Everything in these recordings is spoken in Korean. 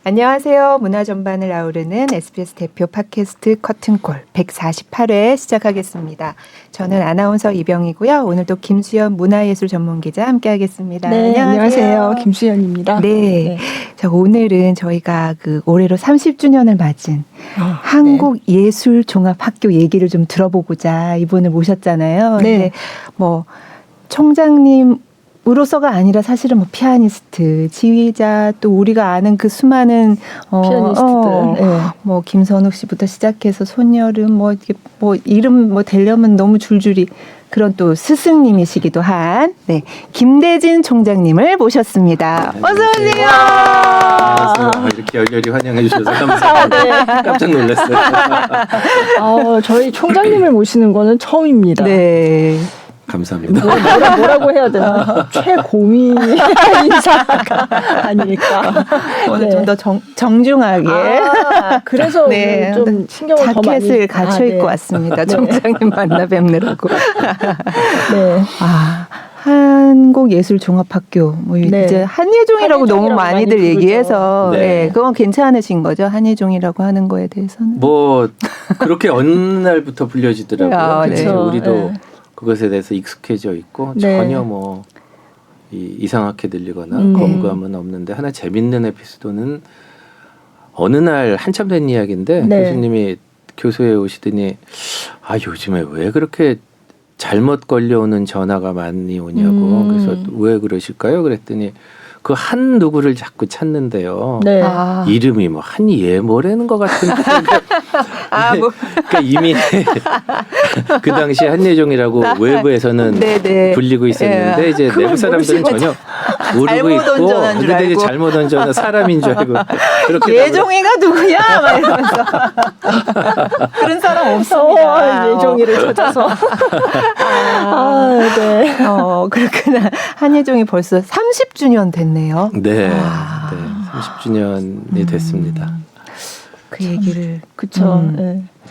안녕하세요. 문화 전반을 아우르는 SBS 대표 팟캐스트 커튼콜 148회 시작하겠습니다. 저는 아나운서 이병이고요. 오늘도 김수연 문화예술 전문기자 함께하겠습니다. 네, 안녕하세요. 김수연입니다. 네. 자, 오늘은 저희가 올해로 30주년을 맞은 한국예술종합학교 얘기를 좀 들어보고자 이분을 모셨잖아요. 네. 근데 총장님 으로서가 아니라 사실은 피아니스트, 지휘자, 또 우리가 아는 그 수많은 피아니스트들, 김선욱 씨부터 시작해서 손여름 이름 되려면 너무 줄줄이 그런 또 스승님이시기도 한 김대진 총장님을 모셨습니다. 어서 오세요. 안녕하세요. 이렇게 열렬히 환영해 주셔서 감사합니다. 깜짝 놀랐어요. 저희 총장님을 모시는 거는 처음입니다. 네. 감사합니다. 뭐라고 해야 되나? 최고위 인사가 아닐까. 오늘 좀 더 정중하게. 그래서 좀 신경을 더 많이. 자켓을 갖춰 입고 왔습니다. 총장님 만나 뵙느라고. 네. 한국예술종합학교 이제 한예종이라고 너무 많이들 얘기해서 그건 괜찮으신 거죠? 한예종이라고 하는 거에 대해서는? 그렇게 어느 날부터 불려지더라고요. 그래서 우리도 그것에 대해서 익숙해져 있고 전혀 이상하게 들리거나 거부감은 없는데 하나 재밌는 에피소드는 어느 날 한참 된 이야기인데 교수님이 교수에 오시더니 요즘에 왜 그렇게 잘못 걸려오는 전화가 많이 오냐고 그래서 왜 그러실까요? 그랬더니 그 한 누구를 자꾸 찾는데요. 이름이 한예 뭐라는 것 같은데. 그러니까 이미 그 당시 한예종이라고 외부에서는 불리고 있었는데 이제 내부 사람들은 전혀 모르고 있고 근데 이제 잘못 온 전화 사람인 줄 알고 그렇게 예종이가 누구야? 막 이러면서 그런 사람 없습니다. 예종이를 찾아서. 그렇구나. 한예종이 벌써 30주년 됐네요. 네, 30주년이 됐습니다. 그 얘기를 그쵸.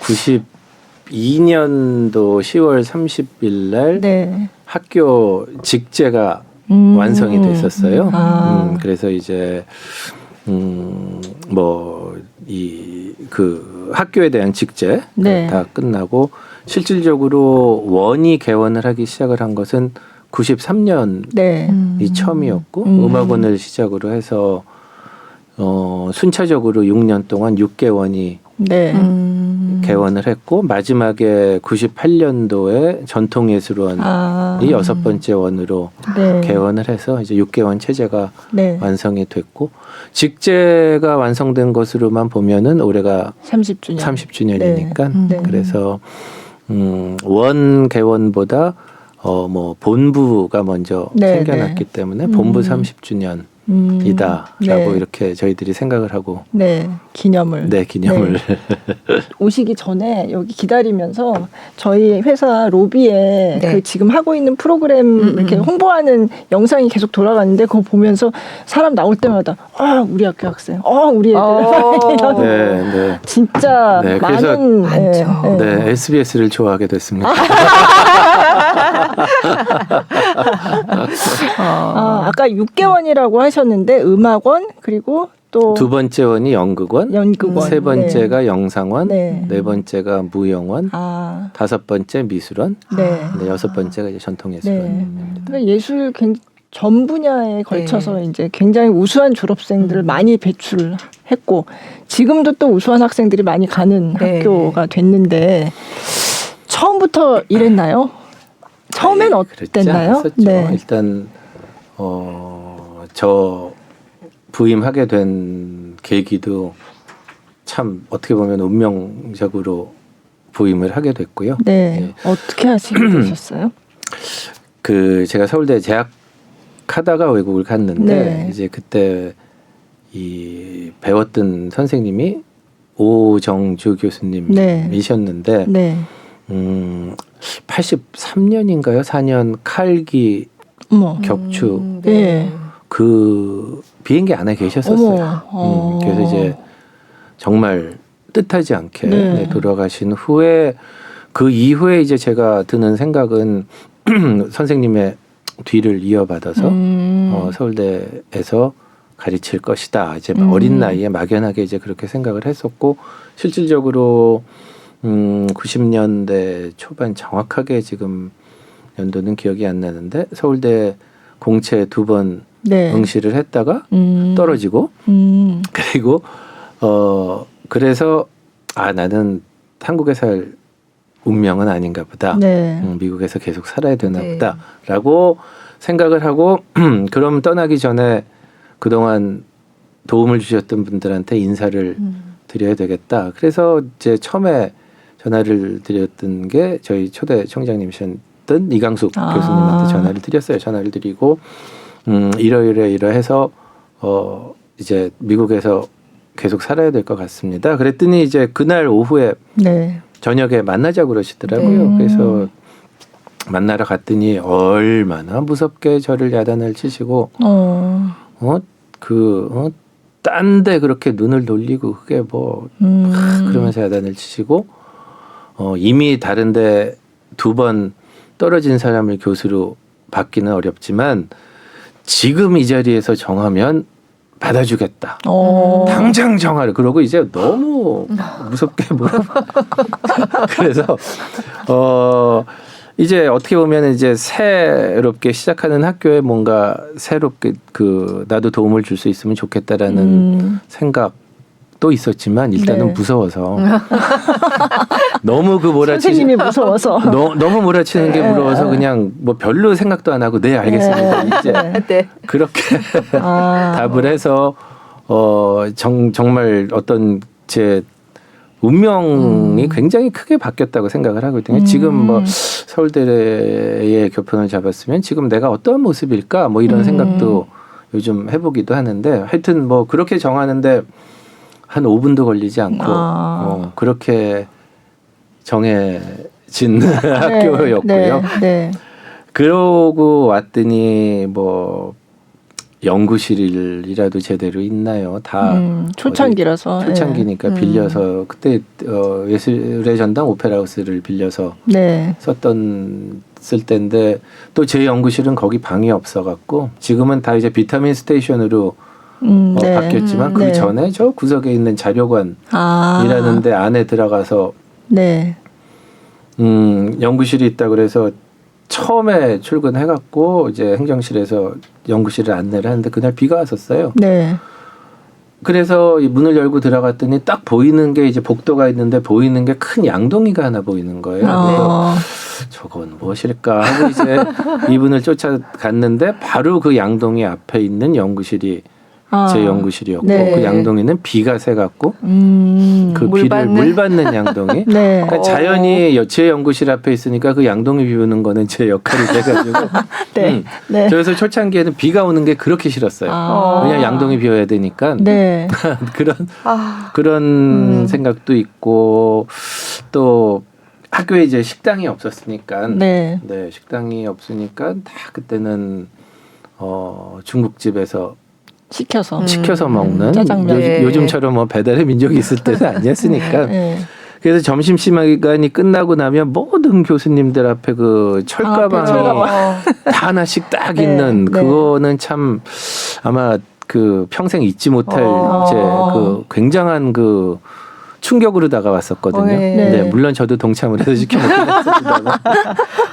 92년도 10월 30일 날 학교 직제가 완성이 됐었어요. 그래서 이제 그 학교에 대한 직제 다 끝나고 실질적으로 원이 개원을 하기 시작을 한 것은 93년이 처음이었고 음악원을 시작으로 해서 순차적으로 6년 동안 6개원이 개원을 했고 마지막에 98년도에 전통예술원이 6번째 원으로 개원을 해서 이제 6개원 체제가 완성이 됐고 직제가 완성된 것으로만 보면은 올해가 30주년이니까 그래서 원 개원보다 본부가 먼저 생겨났기 때문에 본부 30주년이다라고 이렇게 저희들이 생각을 하고 기념을 오시기 전에 여기 기다리면서 저희 회사 로비에 그 지금 하고 있는 프로그램 이렇게 홍보하는 영상이 계속 돌아가는데 그거 보면서 사람 나올 때마다 우리 학교 학생, 우리 애들 진짜 많은 SBS를 좋아하게 됐습니다. 아까 6개원이라고 하셨는데 음악원 그리고 또 두 번째 원이 연극원, 세 번째가 영상원, 네 번째가 무용원, 다섯 번째 미술원, 여섯 번째가 이제 전통예술원. 그러니까 예술 전 분야에 걸쳐서 이제 굉장히 우수한 졸업생들을 많이 배출했고 지금도 또 우수한 학생들이 많이 가는 학교가 됐는데 처음부터 이랬나요? 처음엔 어땠나요? 일단 저 부임하게 된 계기도 참 어떻게 보면 운명적으로 부임을 하게 됐고요. 어떻게 하시게 되셨어요? 제가 서울대 재학하다가 외국을 갔는데 이제 그때 이 배웠던 선생님이 오정주 교수님이셨는데 83년인가요? 4년 칼기 격추 그 비행기 안에 계셨었어요. 그래서 이제 정말 뜻하지 않게 돌아가신 후에 그 이후에 이제 제가 드는 생각은 선생님의 뒤를 이어받아서 서울대에서 가르칠 것이다. 이제 어린 나이에 막연하게 이제 그렇게 생각을 했었고 실질적으로 90년대 초반 정확하게 지금 연도는 기억이 안 나는데 서울대 공채 2번 네. 응시를 했다가 떨어지고 그리고 그래서 나는 한국에 살 운명은 아닌가 보다. 네. 미국에서 계속 살아야 되나 네. 보다라고 생각을 하고 그럼 떠나기 전에 그동안 도움을 주셨던 분들한테 인사를 드려야 되겠다. 그래서 이제 처음에 전화를 드렸던 게 저희 초대 총장님이셨던 이강숙 교수님한테 전화를 드렸어요. 전화를 드리고 이러해서 이제 미국에서 계속 살아야 될 것 같습니다. 그랬더니 이제 그날 오후에 네. 저녁에 만나자고 그러시더라고요. 그래서 만나러 갔더니 얼마나 무섭게 저를 야단을 치시고 딴 데 그렇게 눈을 돌리고 그게 뭐 그러면서 야단을 치시고 이미 다른데 2번 떨어진 사람을 교수로 받기는 어렵지만 지금 이 자리에서 정하면 받아주겠다. 당장 정하래. 그러고 이제 너무 무섭게 그래서 이제 어떻게 보면 이제 새롭게 시작하는 학교에 뭔가 새롭게 나도 도움을 줄 수 있으면 좋겠다라는 생각도 있었지만 일단은 네. 무서워서 너무 선생님이 무서워서 너무 몰아치는 게 무서워서 그냥 뭐 별로 생각도 안 하고 네 알겠습니다. 이제 네. 그렇게 답을 해서 정말 어떤 제 운명이 굉장히 크게 바뀌었다고 생각을 하거든요. 지금 뭐 서울대의 교편을 잡았으면 지금 내가 어떤 모습일까 뭐 이런 생각도 요즘 해보기도 하는데 하여튼 뭐 그렇게 정하는데 한 5분도 걸리지 않고 그렇게 정해진 학교였고요. 네. 그러고 왔더니 뭐 연구실이라도 제대로 있나요? 다 초창기라서 초창기니까 빌려서 그때 예술의 전당 오페라하우스를 빌려서 네. 쓸 때인데 또 제 연구실은 거기 방이 없어갖고 지금은 다 이제 비타민 스테이션으로 네. 바뀌었지만 그 전에 저 구석에 있는 자료관이라는데 안에 들어가서 네. 연구실이 있다 그래서 처음에 출근해갖고 이제 행정실에서 연구실을 안내를 하는데 그날 비가 왔었어요. 네. 그래서 이 문을 열고 들어갔더니 딱 보이는 게 이제 복도가 있는데 보이는 게 큰 양동이가 하나 보이는 거예요. 그래서 저건 무엇일까 하고 이제 이분을 쫓아갔는데 바로 그 양동이 앞에 있는 연구실이 제 연구실이었고 네. 그 양동이는 비가 새갖고 그 물 비를 물 받는 양동이 네. 그러니까 자연히 제 연구실 앞에 있으니까 그 양동이 비우는 거는 제 역할이 돼가지고 네. 네. 그래서 초창기에는 비가 오는 게 그렇게 싫었어요. 왜냐하면 양동이 비워야 되니까 네. 그런 생각도 있고 또 학교에 이제 식당이 없었으니까 네. 식당이 없으니까 다 그때는 중국집에서 시켜서 먹는 짜장면. 요즘처럼 뭐 배달의 민족이 있을 때는 아니었으니까 네. 그래서 점심시간이 끝나고 나면 모든 교수님들 앞에 그 철가방이 다 하나씩 딱 있는 그거는 참 아마 그 평생 잊지 못할 제 그 굉장한 그 충격으로 다가왔었거든요. 네, 물론 저도 동참을 해서 시켜 먹긴 했습니다만.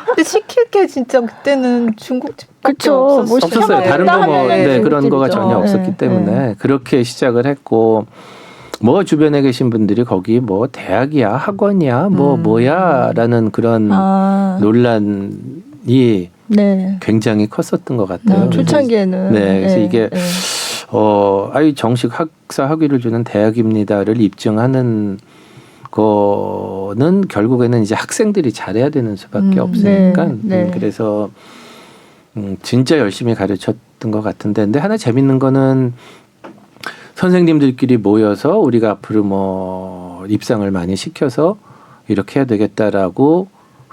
근데 시킬 게 진짜 그때는 중국집밖에 없었어요. 다른 거 뭐 그런 거가 전혀 없었기 네. 때문에 그렇게 시작을 했고 뭐 주변에 계신 분들이 거기 뭐 대학이야 학원이야 뭐야라는 그런 논란이 굉장히 컸었던 것 같아요. 초창기에는 그래서 이게 정식 학사 학위를 주는 대학입니다를 입증하는 거는 결국에는 이제 학생들이 잘해야 되는 수밖에 없으니까 그래서 진짜 열심히 가르쳤던 것 같은데 근데 하나 재밌는 거는 선생님들끼리 모여서 우리가 앞으로 뭐 입상을 많이 시켜서 이렇게 해야 되겠다라고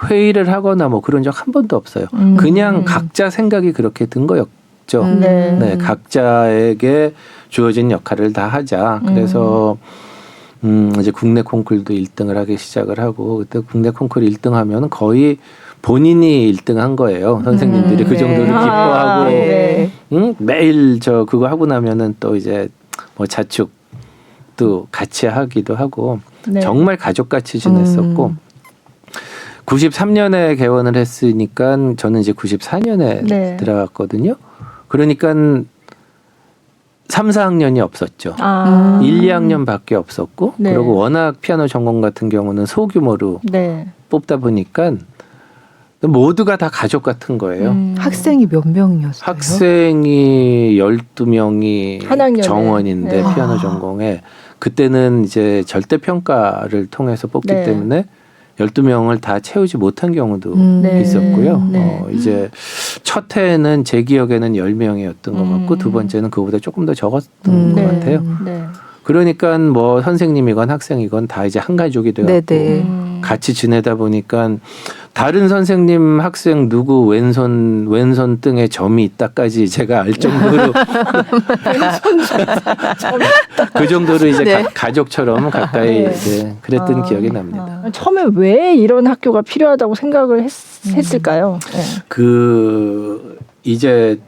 회의를 하거나 뭐 그런 적 한 번도 없어요. 그냥 각자 생각이 그렇게 든 거였죠. 네, 각자에게 주어진 역할을 다 하자. 그래서 이제 국내 콩쿨도 1등을 하기 시작을 하고 그때 국내 콩쿨 1등하면 거의 본인이 1등한 거예요. 선생님들이 그 정도로 기뻐하고 네. 응? 매일 저 그거 하고 나면은 또 이제 뭐 자축도 같이 하기도 하고 네. 정말 가족같이 지냈었고 93년에 개원을 했으니까 저는 이제 94년에 네. 들어갔거든요. 그러니까 3, 4학년이 없었죠. 1, 2학년밖에 없었고 네. 그리고 워낙 피아노 전공 같은 경우는 소규모로 네. 뽑다 보니까 모두가 다 가족 같은 거예요. 학생이 몇 명이었어요? 학생이 12명이 한 학년에. 정원인데 네. 피아노 전공에 그때는 이제 절대평가를 통해서 뽑기 네. 때문에 12명을 다 채우지 못한 경우도 네. 있었고요. 네. 이제 첫 해에는 제 기억에는 10명이었던 것 같고 두 번째는 그보다 조금 더 적었던 것 네. 같아요. 네. 그러니까 뭐 선생님이건 학생이건 다 이제 한 가족이 되었고 네네. 같이 지내다 보니까 다른 선생님 학생 누구 왼손 등에 점이 있다까지 제가 알 정도로 그 정도로 이제 네. 가족처럼 가까이 네. 이제 그랬던 기억이 납니다. 처음에 왜 이런 학교가 필요하다고 생각을 했을까요? 네. 그 이제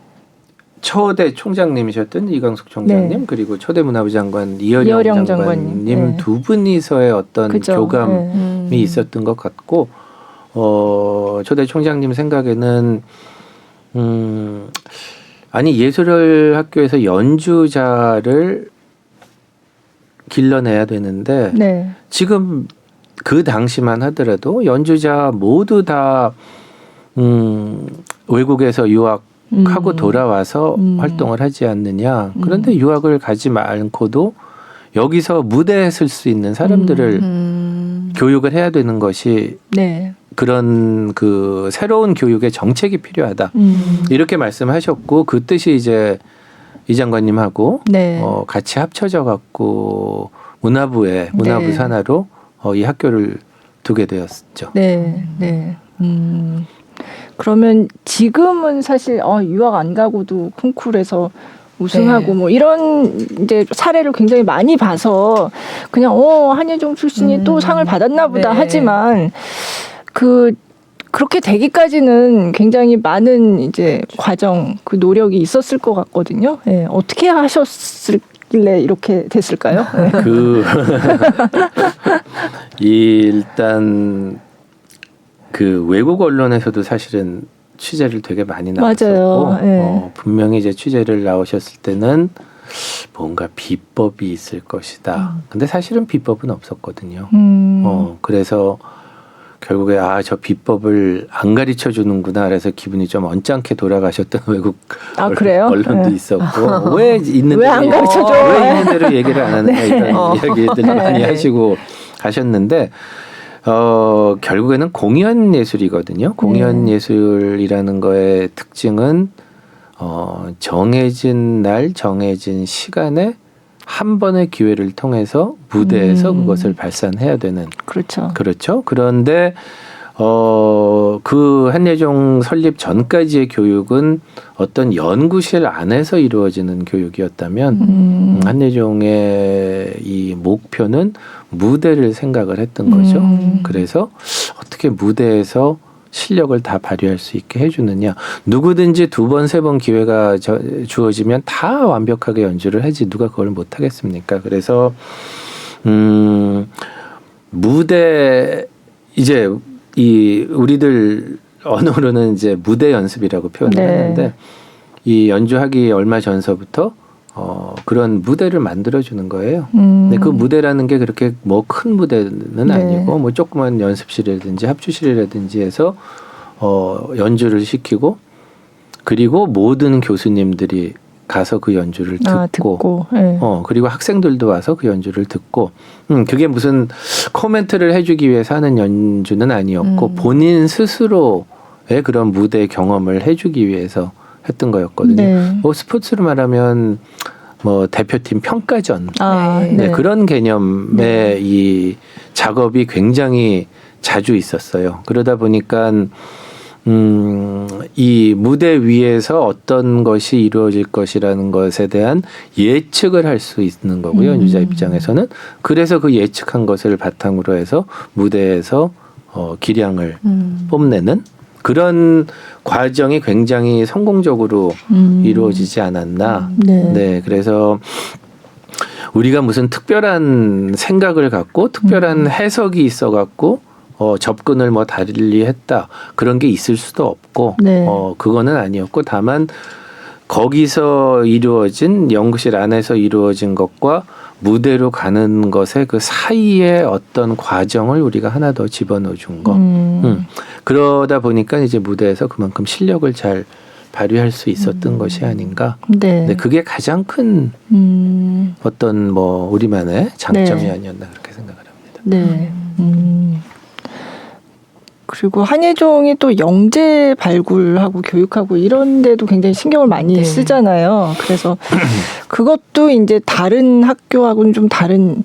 초대 총장님이셨던 이광숙 총장님 네. 그리고 초대 문화부 장관 이어령 이어령 장관님. 장관님 네. 두 분이서의 어떤 그죠. 교감이 네. 있었던 것 같고 초대 총장님 생각에는 아니 예술을 학교에서 연주자를 길러내야 되는데 네. 지금 그 당시만 하더라도 연주자 모두 다 외국에서 유학하고 돌아와서 활동을 하지 않느냐. 그런데 유학을 가지 않고도 여기서 무대에 설 수 있는 사람들을 교육을 해야 되는 것이 네. 그런 그 새로운 교육의 정책이 필요하다. 이렇게 말씀하셨고 그 뜻이 이제 이 장관님하고 네. 같이 합쳐져 갖고 문화부 산하로 이 학교를 두게 되었죠. 네. 네. 그러면 지금은 사실 유학 안 가고도 콩쿠르에서 우승하고 네. 뭐 이런 이제 사례를 굉장히 많이 봐서 그냥 한예종 출신이 또 상을 받았나 보다 네. 하지만 그렇게 되기까지는 굉장히 많은 이제 과정 그 노력이 있었을 것 같거든요. 네. 어떻게 하셨길래 이렇게 됐을까요? 네. 일단 그 외국 언론에서도 사실은 취재를 되게 많이 나왔었고 맞아요. 네. 분명히 이제 취재를 나오셨을 때는 뭔가 비법이 있을 것이다. 근데 사실은 비법은 없었거든요. 그래서 결국에 저 비법을 안 가르쳐 주는구나 그래서 기분이 좀 언짢게 돌아가셨던 외국 그래요? 언론도 네. 있었고 왜 있는 왜 안 가르쳐줘? 왜 있는 대로 얘기를 안 하는가 이런 이야기들 많이 네. 하시고 가셨는데 결국에는 공연 예술이거든요. 공연 예술이라는 거의 특징은 정해진 날, 정해진 시간에 한 번의 기회를 통해서 무대에서 그것을 발산해야 되는. 그렇죠. 그렇죠. 그런데 그 한예종 설립 전까지의 교육은 어떤 연구실 안에서 이루어지는 교육이었다면 한예종의 이 목표는 무대를 생각을 했던 거죠. 그래서 어떻게 무대에서 실력을 다 발휘할 수 있게 해주느냐. 누구든지 두 번, 세 번 기회가 주어지면 다 완벽하게 연주를 하지 누가 그걸 못하겠습니까? 그래서 무대 이제 우리들 언어로는 이제 무대 연습이라고 표현을 네. 하는데 이 연주하기 얼마 전서부터 그런 무대를 만들어주는 거예요. 근데 그 무대라는 게 그렇게 뭐 큰 무대는 네. 아니고 뭐 조그만 연습실이라든지 합주실이라든지 해서 연주를 시키고 그리고 모든 교수님들이 가서 그 연주를 듣고 네. 그리고 학생들도 와서 그 연주를 듣고 그게 무슨 코멘트를 해주기 위해서 하는 연주는 아니었고 본인 스스로의 그런 무대 경험을 해주기 위해서 했던 거였거든요. 네. 뭐 스포츠로 말하면 뭐 대표팀 평가전 네. 그런 개념의 이 작업이 굉장히 자주 있었어요. 그러다 보니까 이 무대 위에서 어떤 것이 이루어질 것이라는 것에 대한 예측을 할 수 있는 거고요. 연주자 입장에서는. 그래서 그 예측한 것을 바탕으로 해서 무대에서 기량을 뽐내는 그런 과정이 굉장히 성공적으로 이루어지지 않았나. 네, 그래서 우리가 무슨 특별한 생각을 갖고 특별한 해석이 있어갖고 접근을 뭐 달리 했다 그런 게 있을 수도 없고 그거는 아니었고 다만 거기서 이루어진 연구실 안에서 이루어진 것과 무대로 가는 것의 그 사이의 어떤 과정을 우리가 하나 더 집어넣어 준 거. 그러다 보니까 이제 무대에서 그만큼 실력을 잘 발휘할 수 있었던 것이 아닌가. 네, 그게 가장 큰 어떤 뭐 우리만의 장점이 아니었나 그렇게 생각을 합니다. 네. 그리고 한예종이 또 영재 발굴하고 교육하고 이런 데도 굉장히 신경을 많이 쓰잖아요. 그래서 그것도 이제 다른 학교하고는 좀 다른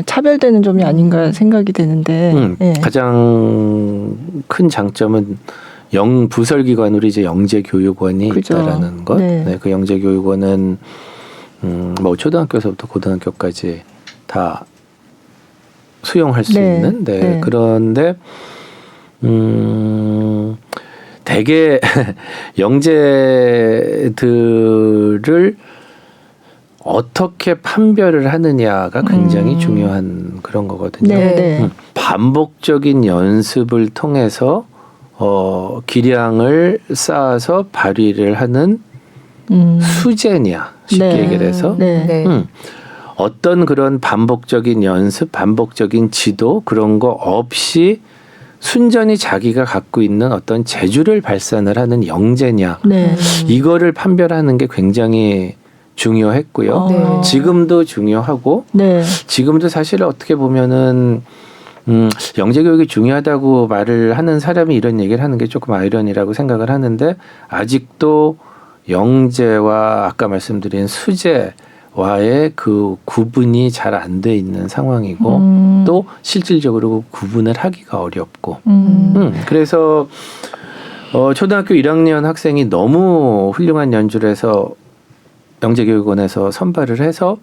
차별되는 점이 아닌가 생각이 되는데 가장 큰 장점은 부설기관으로 이제 영재교육원이 있다라는 것. 네, 그 영재교육원은 뭐 초등학교에서부터 고등학교까지 다 수용할 수 있는. 그런데 대개 영재들을 어떻게 판별을 하느냐가 굉장히 중요한 그런 거거든요. 반복적인 연습을 통해서 기량을 쌓아서 발휘를 하는 수재냐 쉽게 얘기를 해서 어떤 그런 반복적인 연습, 반복적인 지도 그런 거 없이 순전히 자기가 갖고 있는 어떤 재주를 발산을 하는 영재냐 이거를 판별하는 게 굉장히 중요했고요. 지금도 중요하고 지금도 사실 어떻게 보면은 영재 교육이 중요하다고 말을 하는 사람이 이런 얘기를 하는 게 조금 아이러니라고 생각을 하는데 아직도 영재와 아까 말씀드린 수재와의 그 구분이 잘 안 돼 있는 상황이고 또 실질적으로 구분을 하기가 어렵고 그래서 초등학교 1학년 학생이 너무 훌륭한 연주를 해서 영재교육원에서 선발을 해서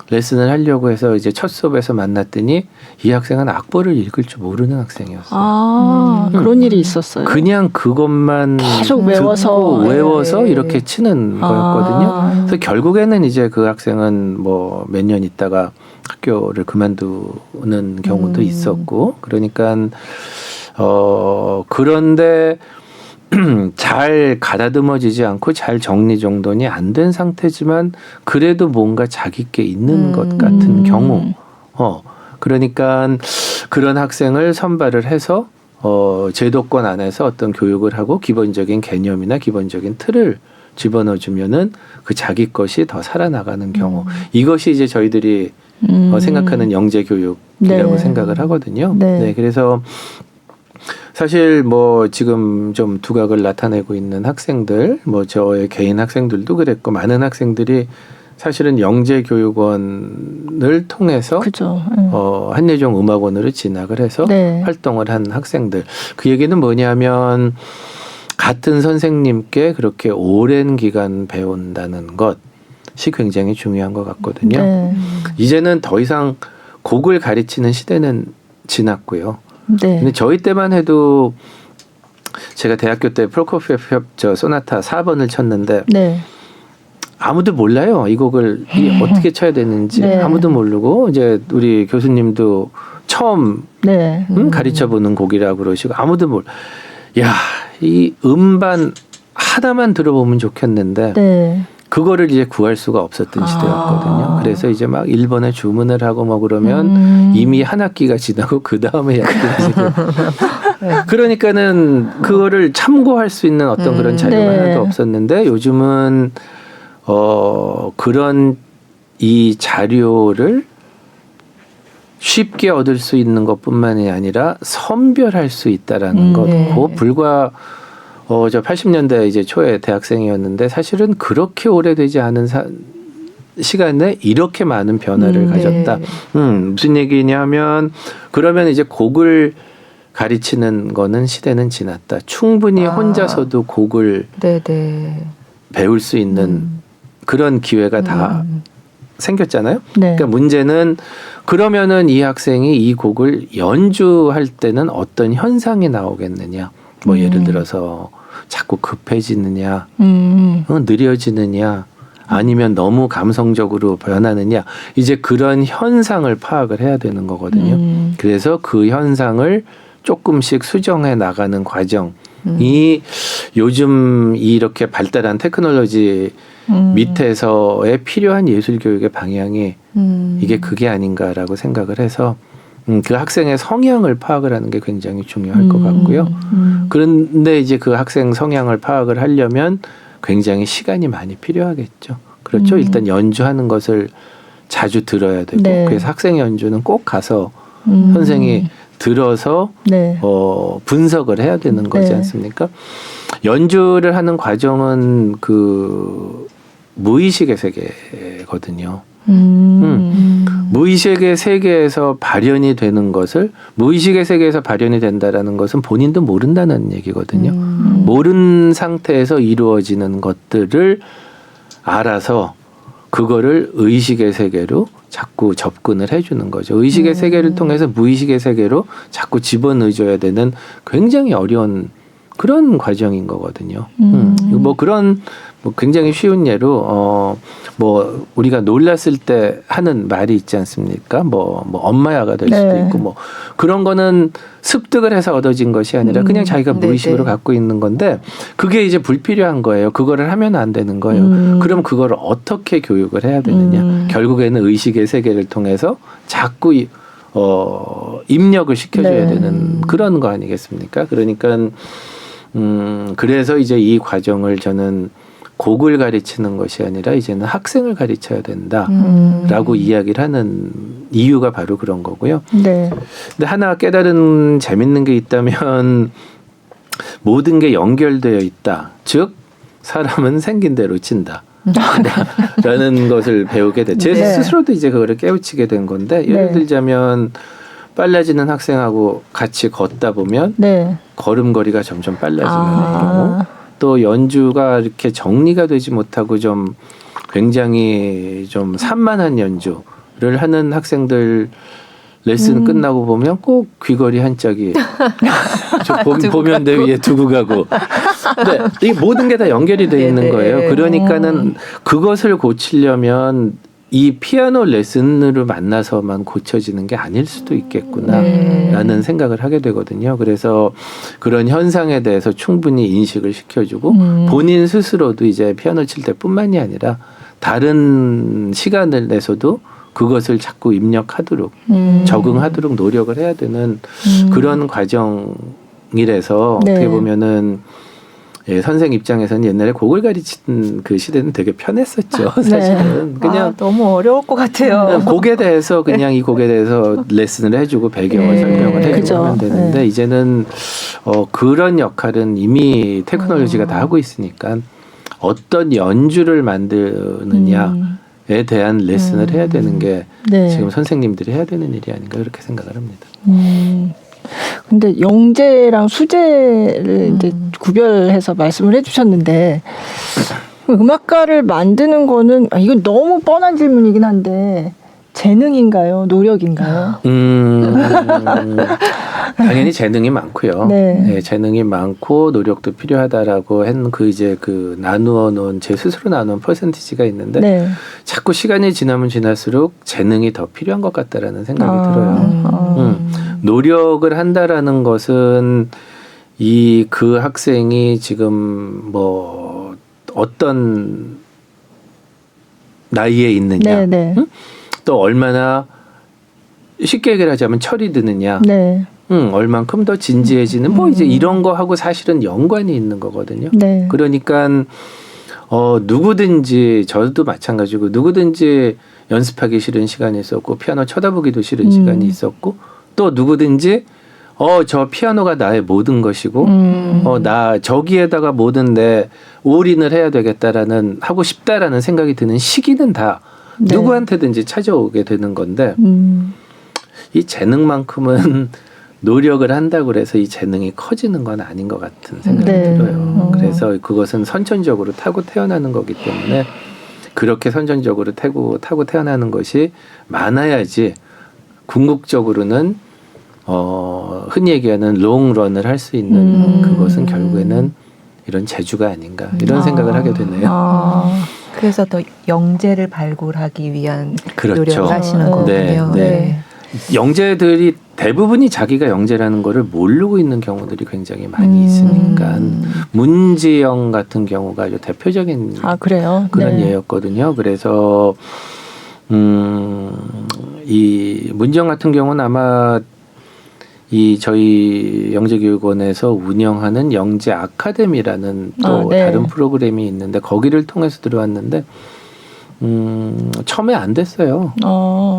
레슨을 하려고 해서 이제 첫 수업에서 만났더니 이 학생은 악보를 읽을 줄 모르는 학생이었어요. 그런 일이 있었어요. 그냥 그것만 계속 외워서 이렇게 치는 거였거든요. 그래서 결국에는 이제 그 학생은 뭐 몇 년 있다가 학교를 그만두는 경우도 있었고 그러니까 그런데 잘 가다듬어지지 않고 잘 정리정돈이 안 된 상태지만 그래도 뭔가 자기께 있는 것 같은 경우 그러니까 그런 학생을 선발을 해서 제도권 안에서 어떤 교육을 하고 기본적인 개념이나 기본적인 틀을 집어넣어주면은 그 자기 것이 더 살아나가는 경우 이것이 이제 저희들이 생각하는 영재 교육이라고 생각을 하거든요. 그래서 사실 뭐 지금 좀 두각을 나타내고 있는 학생들, 뭐 저의 개인 학생들도 그랬고 많은 학생들이 사실은 영재교육원을 통해서 한예종 음악원으로 진학을 해서 활동을 한 학생들. 그 얘기는 뭐냐면 같은 선생님께 그렇게 오랜 기간 배운다는 것이 굉장히 중요한 것 같거든요. 이제는 더 이상 곡을 가르치는 시대는 지났고요. 근데 저희 때만 해도 제가 대학교 때 프로코피에프 협 소나타 4번을 쳤는데 아무도 몰라요. 이 곡을 어떻게 쳐야 되는지 아무도 모르고 이제 우리 교수님도 처음 가르쳐 보는 곡이라고 그러시고 아무도 야, 이 음반 하나만 들어보면 좋겠는데 그거를 이제 구할 수가 없었던 시대였거든요. 그래서 이제 막 일본에 주문을 하고 뭐 그러면 이미 한 학기가 지나고 그 다음에 약기가 그러니까는 그거를 참고할 수 있는 어떤 그런 자료가 하나도 없었는데 요즘은 그런 이 자료를 쉽게 얻을 수 있는 것뿐만이 아니라 선별할 수 있다라는 것. 그 불과 저 80년대 이제 초에 대학생이었는데 사실은 그렇게 오래되지 않은 시간에 이렇게 많은 변화를 가졌다. 무슨 얘기냐면 그러면 이제 곡을 가르치는 거는 시대는 지났다. 충분히 혼자서도 곡을 배울 수 있는 그런 기회가 다 생겼잖아요. 그러니까 문제는 그러면은 이 학생이 이 곡을 연주할 때는 어떤 현상이 나오겠느냐. 뭐 예를 들어서 자꾸 급해지느냐, 느려지느냐, 아니면 너무 감성적으로 변하느냐, 이제 그런 현상을 파악을 해야 되는 거거든요. 그래서 그 현상을 조금씩 수정해 나가는 과정이 요즘 이렇게 발달한 테크놀로지 밑에서의 필요한 예술 교육의 방향이 이게 그게 아닌가라고 생각을 해서 그 학생의 성향을 파악을 하는 게 굉장히 중요할 것 같고요. 그런데 이제 그 학생 성향을 파악을 하려면 굉장히 시간이 많이 필요하겠죠. 그렇죠. 일단 연주하는 것을 자주 들어야 되고, 네. 그래서 학생 연주는 꼭 가서 선생이 들어서 네. 분석을 해야 되는 거지 네. 않습니까? 연주를 하는 과정은 그 무의식의 세계거든요. 무의식의 세계에서 발현이 되는 것을, 무의식의 세계에서 발현이 된다라는 것은 본인도 모른다는 얘기거든요. 모르는 상태에서 이루어지는 것들을 알아서 그거를 의식의 세계로 자꾸 접근을 해주는 거죠. 의식의 세계를 통해서 무의식의 세계로 자꾸 집어넣어줘야 되는 굉장히 어려운 그런 과정인 거거든요. 뭐 그런 뭐 굉장히 쉬운 예로 뭐 우리가 놀랐을 때 하는 말이 있지 않습니까? 뭐 엄마야가 될 수도 네. 있고 뭐 그런 거는 습득을 해서 얻어진 것이 아니라 그냥 자기가 무의식으로 갖고 있는 건데 그게 이제 불필요한 거예요. 그거를 하면 안 되는 거예요. 그럼 그거를 어떻게 교육을 해야 되느냐? 결국에는 의식의 세계를 통해서 자꾸 입력을 시켜줘야 네. 되는 그런 거 아니겠습니까? 그러니까 그래서 이제 이 과정을 저는 곡을 가르치는 것이 아니라 이제는 학생을 가르쳐야 된다라고 이야기를 하는 이유가 바로 그런 거고요. 네. 근데 하나 깨달은 재밌는 게 있다면 모든 게 연결되어 있다. 즉 사람은 생긴 대로 친다. 라는 것을 배우게 돼. 제 네. 스스로도 이제 그거를 깨우치게 된 건데 예를 네. 들자면 빨라지는 학생하고 같이 걷다 보면 네. 걸음걸이가 점점 빨라지는 경우, 또 연주가 이렇게 정리가 되지 못하고 좀 굉장히 좀 산만한 연주를 하는 학생들 레슨 끝나고 보면 꼭 귀걸이 한 짝이 보면대 위에 두고 가고. 근데 이게 모든 게 다 연결이 돼 있는 거예요. 그러니까는 그것을 고치려면 이 피아노 레슨으로 만나서만 고쳐지는 게 아닐 수도 있겠구나라는 생각을 하게 되거든요. 그래서 그런 현상에 대해서 충분히 인식을 시켜주고 본인 스스로도 이제 피아노 칠 때뿐만이 아니라 다른 시간을 내서도 그것을 자꾸 입력하도록 적응하도록 노력을 해야 되는 그런 과정이라서 네. 어떻게 보면은 예, 선생 입장에서는 옛날에 곡을 가르치는 그 시대는 되게 편했었죠. 사실은 그냥 너무 어려울 것 같아요. 곡에 대해서 그냥 이 곡에 대해서 레슨을 해주고 배경을 설명을 해주고 그죠. 하면 되는데 이제는 그런 역할은 이미 테크놀로지가 다 하고 있으니까 어떤 연주를 만드느냐에 대한 레슨을 해야 되는 게 네. 지금 선생님들이 해야 되는 일이 아닌가 그렇게 생각을 합니다. 근데 영재랑 수재를 이제 구별해서 말씀을 해주셨는데 음악가를 만드는 거는 이건 너무 뻔한 질문이긴 한데 재능인가요? 노력인가요? 당연히 재능이 많고요. 네. 네, 재능이 많고 노력도 필요하다라고 했는 그 나누어 놓은 제 스스로 나눈 퍼센티지가 있는데 네. 자꾸 시간이 지나면 지날수록 재능이 더 필요한 것 같다라는 생각이 들어요. 노력을 한다라는 것은 그 학생이 지금 뭐 어떤 나이에 있느냐, 네, 네. 또 얼마나 쉽게 얘기하자면 철이 드느냐, 네. 얼만큼 더 진지해지는 뭐 이제 이런 거 하고 사실은 연관이 있는 거거든요. 네. 그러니까 누구든지 저도 마찬가지고 누구든지 연습하기 싫은 시간이 있었고 피아노 쳐다보기도 싫은 시간이 있었고 또 누구든지 저 피아노가 나의 모든 것이고 나 저기에다가 모든 내 올인을 해야 되겠다라는 하고 싶다라는 생각이 드는 시기는 다 네. 누구한테든지 찾아오게 되는 건데 이 재능만큼은 노력을 한다고 해서 이 재능이 커지는 건 아닌 것 같은 생각이 네. 들어요. 그래서 그것은 선천적으로 타고 태어나는 거기 때문에 그렇게 선천적으로 타고 태어나는 것이 많아야지 궁극적으로는 흔히 얘기하는 롱런을 할 수 있는 그것은 결국에는 이런 재주가 아닌가 이런 생각을 하게 되네요. 그래서 더 영재를 발굴하기 위한 그렇죠. 노력을 하시는 거군요. 네. 영재들이 대부분이 자기가 영재라는 거를 모르고 있는 경우들이 굉장히 많이 있으니까 문지영 같은 경우가 아주 대표적인 그래요? 그런 네. 예였거든요. 그래서 이 문지영 같은 경우는 아마 이 저희 영재교육원에서 운영하는 영재 아카데미라는 또 네. 다른 프로그램이 있는데 거기를 통해서 들어왔는데 처음에 안 됐어요.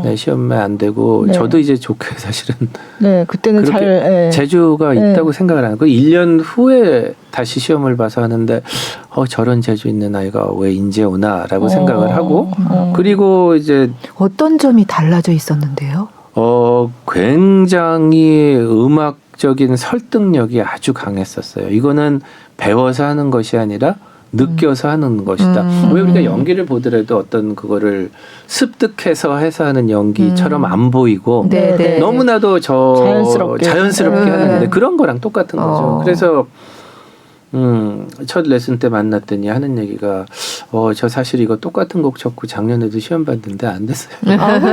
네, 시험에 안 되고 네. 저도 이제 좋게 사실은 네, 그때는 그렇게 잘 재주가 네. 있다고 생각을 안 하고 1년 후에 다시 시험을 봐서 하는데 저런 재주 있는 아이가 왜 인제 오나라고 생각을 하고 그리고 이제 어떤 점이 달라져 있었는데요? 굉장히 음악적인 설득력이 아주 강했었어요. 이거는 배워서 하는 것이 아니라 느껴서 하는 것이다. 왜 우리가 연기를 보더라도 어떤 그거를 습득해서 해서 하는 연기처럼 안 보이고 네. 너무나도 자연스럽게 하는데 그런 거랑 똑같은 거죠. 그래서 첫 레슨 때 만났더니 하는 얘기가 저 사실 이거 똑같은 곡 쳤고 작년에도 시험 봤는데 안 됐어요.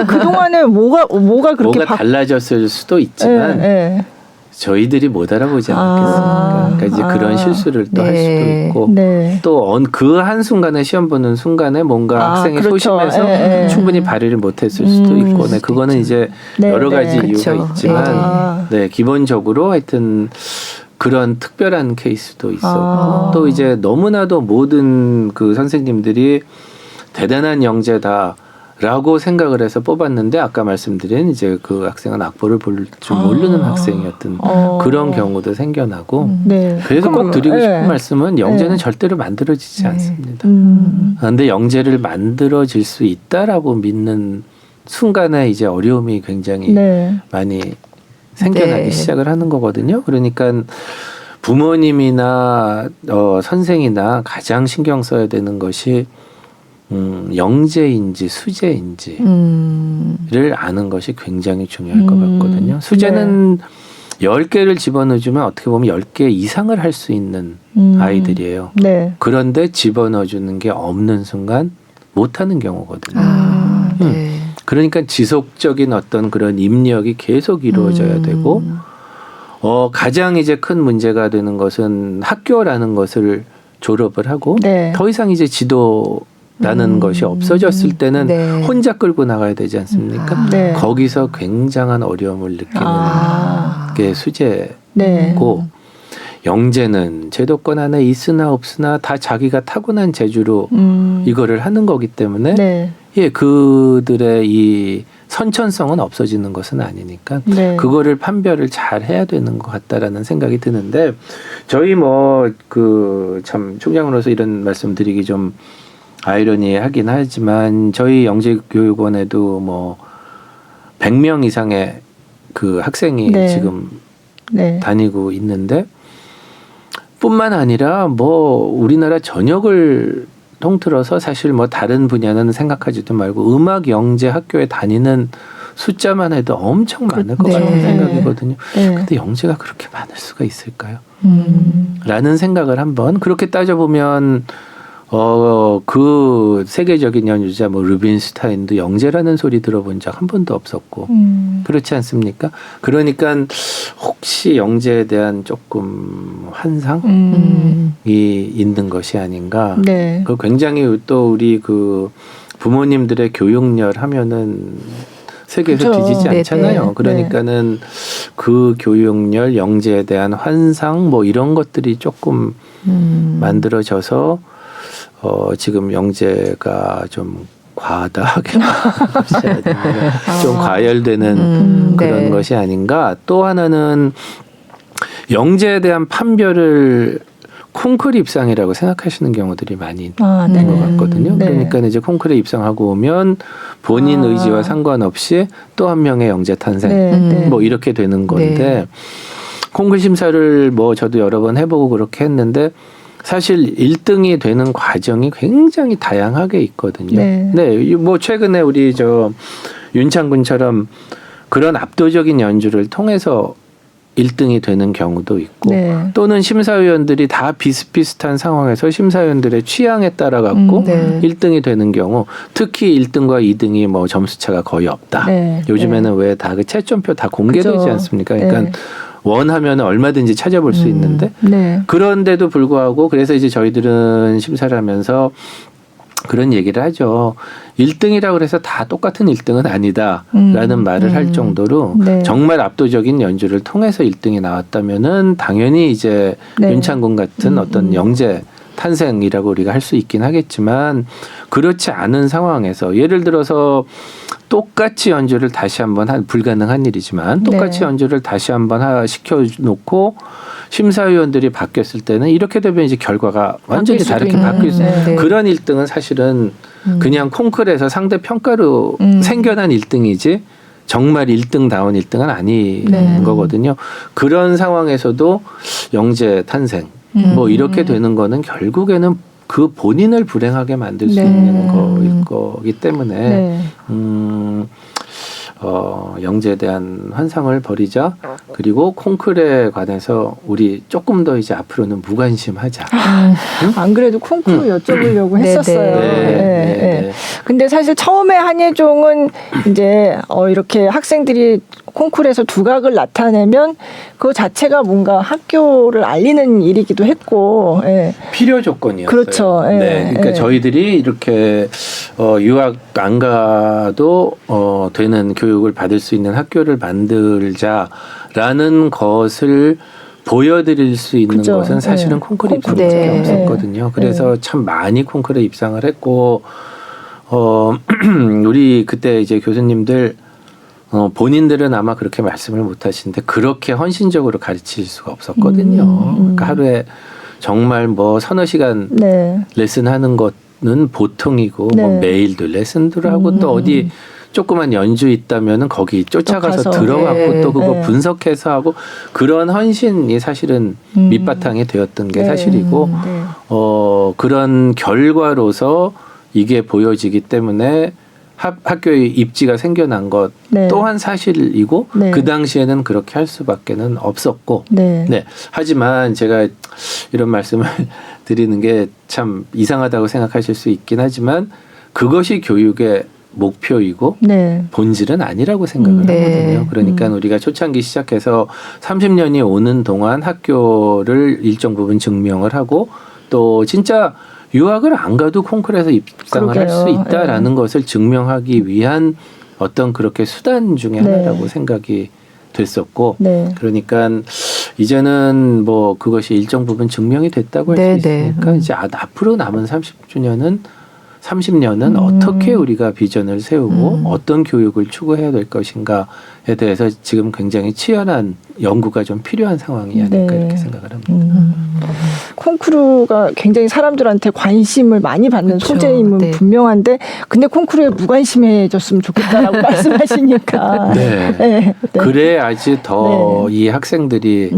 그 동안에 뭐가 그렇게 뭐가 달라졌을 수도 있지만 저희들이 못 알아보지 않았겠습니까? 그러니까 이제 그런 실수를 또 할 수도 있고 또 그 한순간에 시험 보는 순간에 뭔가 학생이 그렇죠. 소심해서 충분히 발휘를 못했을 수도 있고 그거는 이제 여러 가지 이유가 있지만 기본적으로 하여튼 그런 특별한 케이스도 있었고 또 이제 너무나도 모든 그 선생님들이 대단한 영재다 라고 생각을 해서 뽑았는데 아까 말씀드린 이제 그 학생은 악보를 볼 줄 모르는 학생이었던 그런 경우도 생겨나고 그래서 꼭 드리고 싶은 말씀은 영재는 절대로 만들어지지 않습니다. 그런데 영재를 만들어질 수 있다라고 믿는 순간에 이제 어려움이 굉장히 많이 생겨나기 시작을 하는 거거든요. 그러니까 부모님이나 선생이나 가장 신경 써야 되는 것이 영재인지 수재인지를 아는 것이 굉장히 중요할 것 같거든요. 수재는 10개를 집어넣어주면 어떻게 보면 10개 이상을 할 수 있는 아이들이에요. 그런데 집어넣어주는 게 없는 순간 못하는 경우거든요. 그러니까 지속적인 어떤 그런 입력이 계속 이루어져야 되고 가장 이제 큰 문제가 되는 것은 학교라는 것을 졸업을 하고 더 이상 이제 지도라는 것이 없어졌을 때는 혼자 끌고 나가야 되지 않습니까? 거기서 굉장한 어려움을 느끼는 게 수재고 영재는 제도권 안에 있으나 없으나 다 자기가 타고난 재주로 이거를 하는 거기 때문에 그들의 이 선천성은 없어지는 것은 아니니까 그거를 판별을 잘 해야 되는 것 같다라는 생각이 드는데 저희 참 총장으로서 이런 말씀드리기 좀 아이러니하긴 하지만 저희 영재교육원에도 100명 이상의 그 학생이 지금 다니고 있는데 뿐만 아니라 우리나라 전역을 통틀어서 사실 다른 분야는 생각하지도 말고 음악 영재 학교에 다니는 숫자만 해도 엄청 많을 것 같은 생각이거든요. 근데 영재가 그렇게 많을 수가 있을까요? 라는 생각을 한번 그렇게 따져보면 그 세계적인 연주자 루빈스타인도 영재라는 소리 들어본 적 한 번도 없었고 그렇지 않습니까? 그러니까 혹시 영재에 대한 조금 환상이 있는 것이 아닌가. 그 굉장히 또 우리 그 부모님들의 교육열 하면은 세계에서 뒤지지 않잖아요. 그러니까는 그 교육열, 영재에 대한 환상 이런 것들이 조금 만들어져서 지금 영재가 좀 과다하게 좀 과열되는 그런 것이 아닌가. 또 하나는 영재에 대한 판별을 콩쿠르 입상이라고 생각하시는 경우들이 많이 있는 것 같거든요. 그러니까 이제 콩쿠르에 입상하고 오면 본인 의지와 상관없이 또 한 명의 영재 탄생 이렇게 되는 건데 콩쿠르 심사를 저도 여러 번 해보고 그렇게 했는데 사실 1등이 되는 과정이 굉장히 다양하게 있거든요. 최근에 우리 윤창군처럼 그런 압도적인 연주를 통해서 1등이 되는 경우도 있고 네. 또는 심사위원들이 다 비슷비슷한 상황에서 심사위원들의 취향에 따라 갖고 네. 1등이 되는 경우 특히 1등과 2등이 뭐 점수차가 거의 없다. 네. 요즘에는 왜 다 그 채점표 다 공개되지 그죠. 않습니까? 그러니까 네. 원하면 얼마든지 찾아볼 수 있는데 네. 그런데도 불구하고 그래서 이제 저희들은 심사를 하면서 그런 얘기를 하죠. 1등이라고 해서 다 똑같은 1등은 아니다라는 말을 할 정도로 네. 정말 압도적인 연주를 통해서 1등이 나왔다면은 당연히 이제 네. 윤창군 같은 어떤 영재 탄생이라고 우리가 할 수 있긴 하겠지만 그렇지 않은 상황에서 예를 들어서 똑같이 연주를 다시 한번 한 불가능한 일이지만 똑같이 네. 연주를 다시 한번 시켜놓고 심사위원들이 바뀌었을 때는 이렇게 되면 이제 결과가 완전히 다르게 바뀔 수 네. 그런 1등은 사실은 그냥 콩쿨에서 상대 평가로 생겨난 1등이지 정말 1등다운 1등은 아닌 네. 거거든요. 그런 상황에서도 영재 탄생 뭐 이렇게 되는 거는 결국에는 그 본인을 불행하게 만들 수 네. 있는 거일 거기 때문에 네. 영재에 대한 환상을 버리자. 그리고 콩쿨에 관해서 우리 조금 더 이제 앞으로는 무관심하자. 안 그래도 콩쿠르 여쭤보려고 네, 했었어요. 네. 네. 근데 사실 처음에 한예종은 이제 이렇게 학생들이 콩쿠르에서 두각을 나타내면 그 자체가 뭔가 학교를 알리는 일이기도 했고, 예. 필요 조건이었어요. 그렇죠. 예. 네, 그러니까 예. 저희들이 이렇게 유학 안 가도 되는 교육을 받을 수 있는 학교를 만들자라는 것을 보여드릴 수 있는 그죠. 것은 사실은 예. 콩쿠르 콩쿠르. 입장밖에 네. 없었거든요. 그래서 참 많이 콩쿠르에 입상을 했고 우리 그때 이제 교수님들 본인들은 아마 그렇게 말씀을 못 하시는데 그렇게 헌신적으로 가르칠 수가 없었거든요. 그러니까 하루에 정말 뭐 서너 시간 네. 레슨하는 것은 보통이고 네. 뭐 매일도 레슨들 하고 또 어디 조그만 연주 있다면은 거기 쫓아가서 가서. 들어가고 네. 또 그거 네. 분석해서 하고 그런 헌신이 사실은 밑바탕이 되었던 게 네. 사실이고 네. 그런 결과로서 이게 보여지기 때문에 학교에 입지가 생겨난 것 네. 또한 사실이고 네. 그 당시에는 그렇게 할 수밖에는 없었고 네. 네. 하지만 제가 이런 말씀을 드리는 게 참 이상하다고 생각하실 수 있긴 하지만 그것이 교육의 목표이고 네. 본질은 아니라고 생각을 네. 하거든요. 그러니까 우리가 초창기 시작해서 30년이 오는 동안 학교를 일정 부분 증명을 하고 또 진짜 유학을 안 가도 콩쿨에서 입상을 할 수 그러게요. 있다라는 것을 증명하기 위한 어떤 그렇게 수단 중에 하나라고 생각이 됐었고 네. 그러니까 이제는 뭐 그것이 일정 부분 증명이 됐다고 할 수 네, 있으니까 네. 이제 앞으로 남은 30년은 어떻게 우리가 비전을 세우고 어떤 교육을 추구해야 될 것인가에 대해서 지금 굉장히 치열한 연구가 좀 필요한 상황이 아닐까 네. 이렇게 생각을 합니다. 콩쿠르가 굉장히 사람들한테 관심을 많이 받는 그렇죠. 소재임은 네. 분명한데 근데 콩쿠르에 무관심해졌으면 좋겠다라고 말씀하시니까 네. 네. 네. 그래야지 더 이 학생들이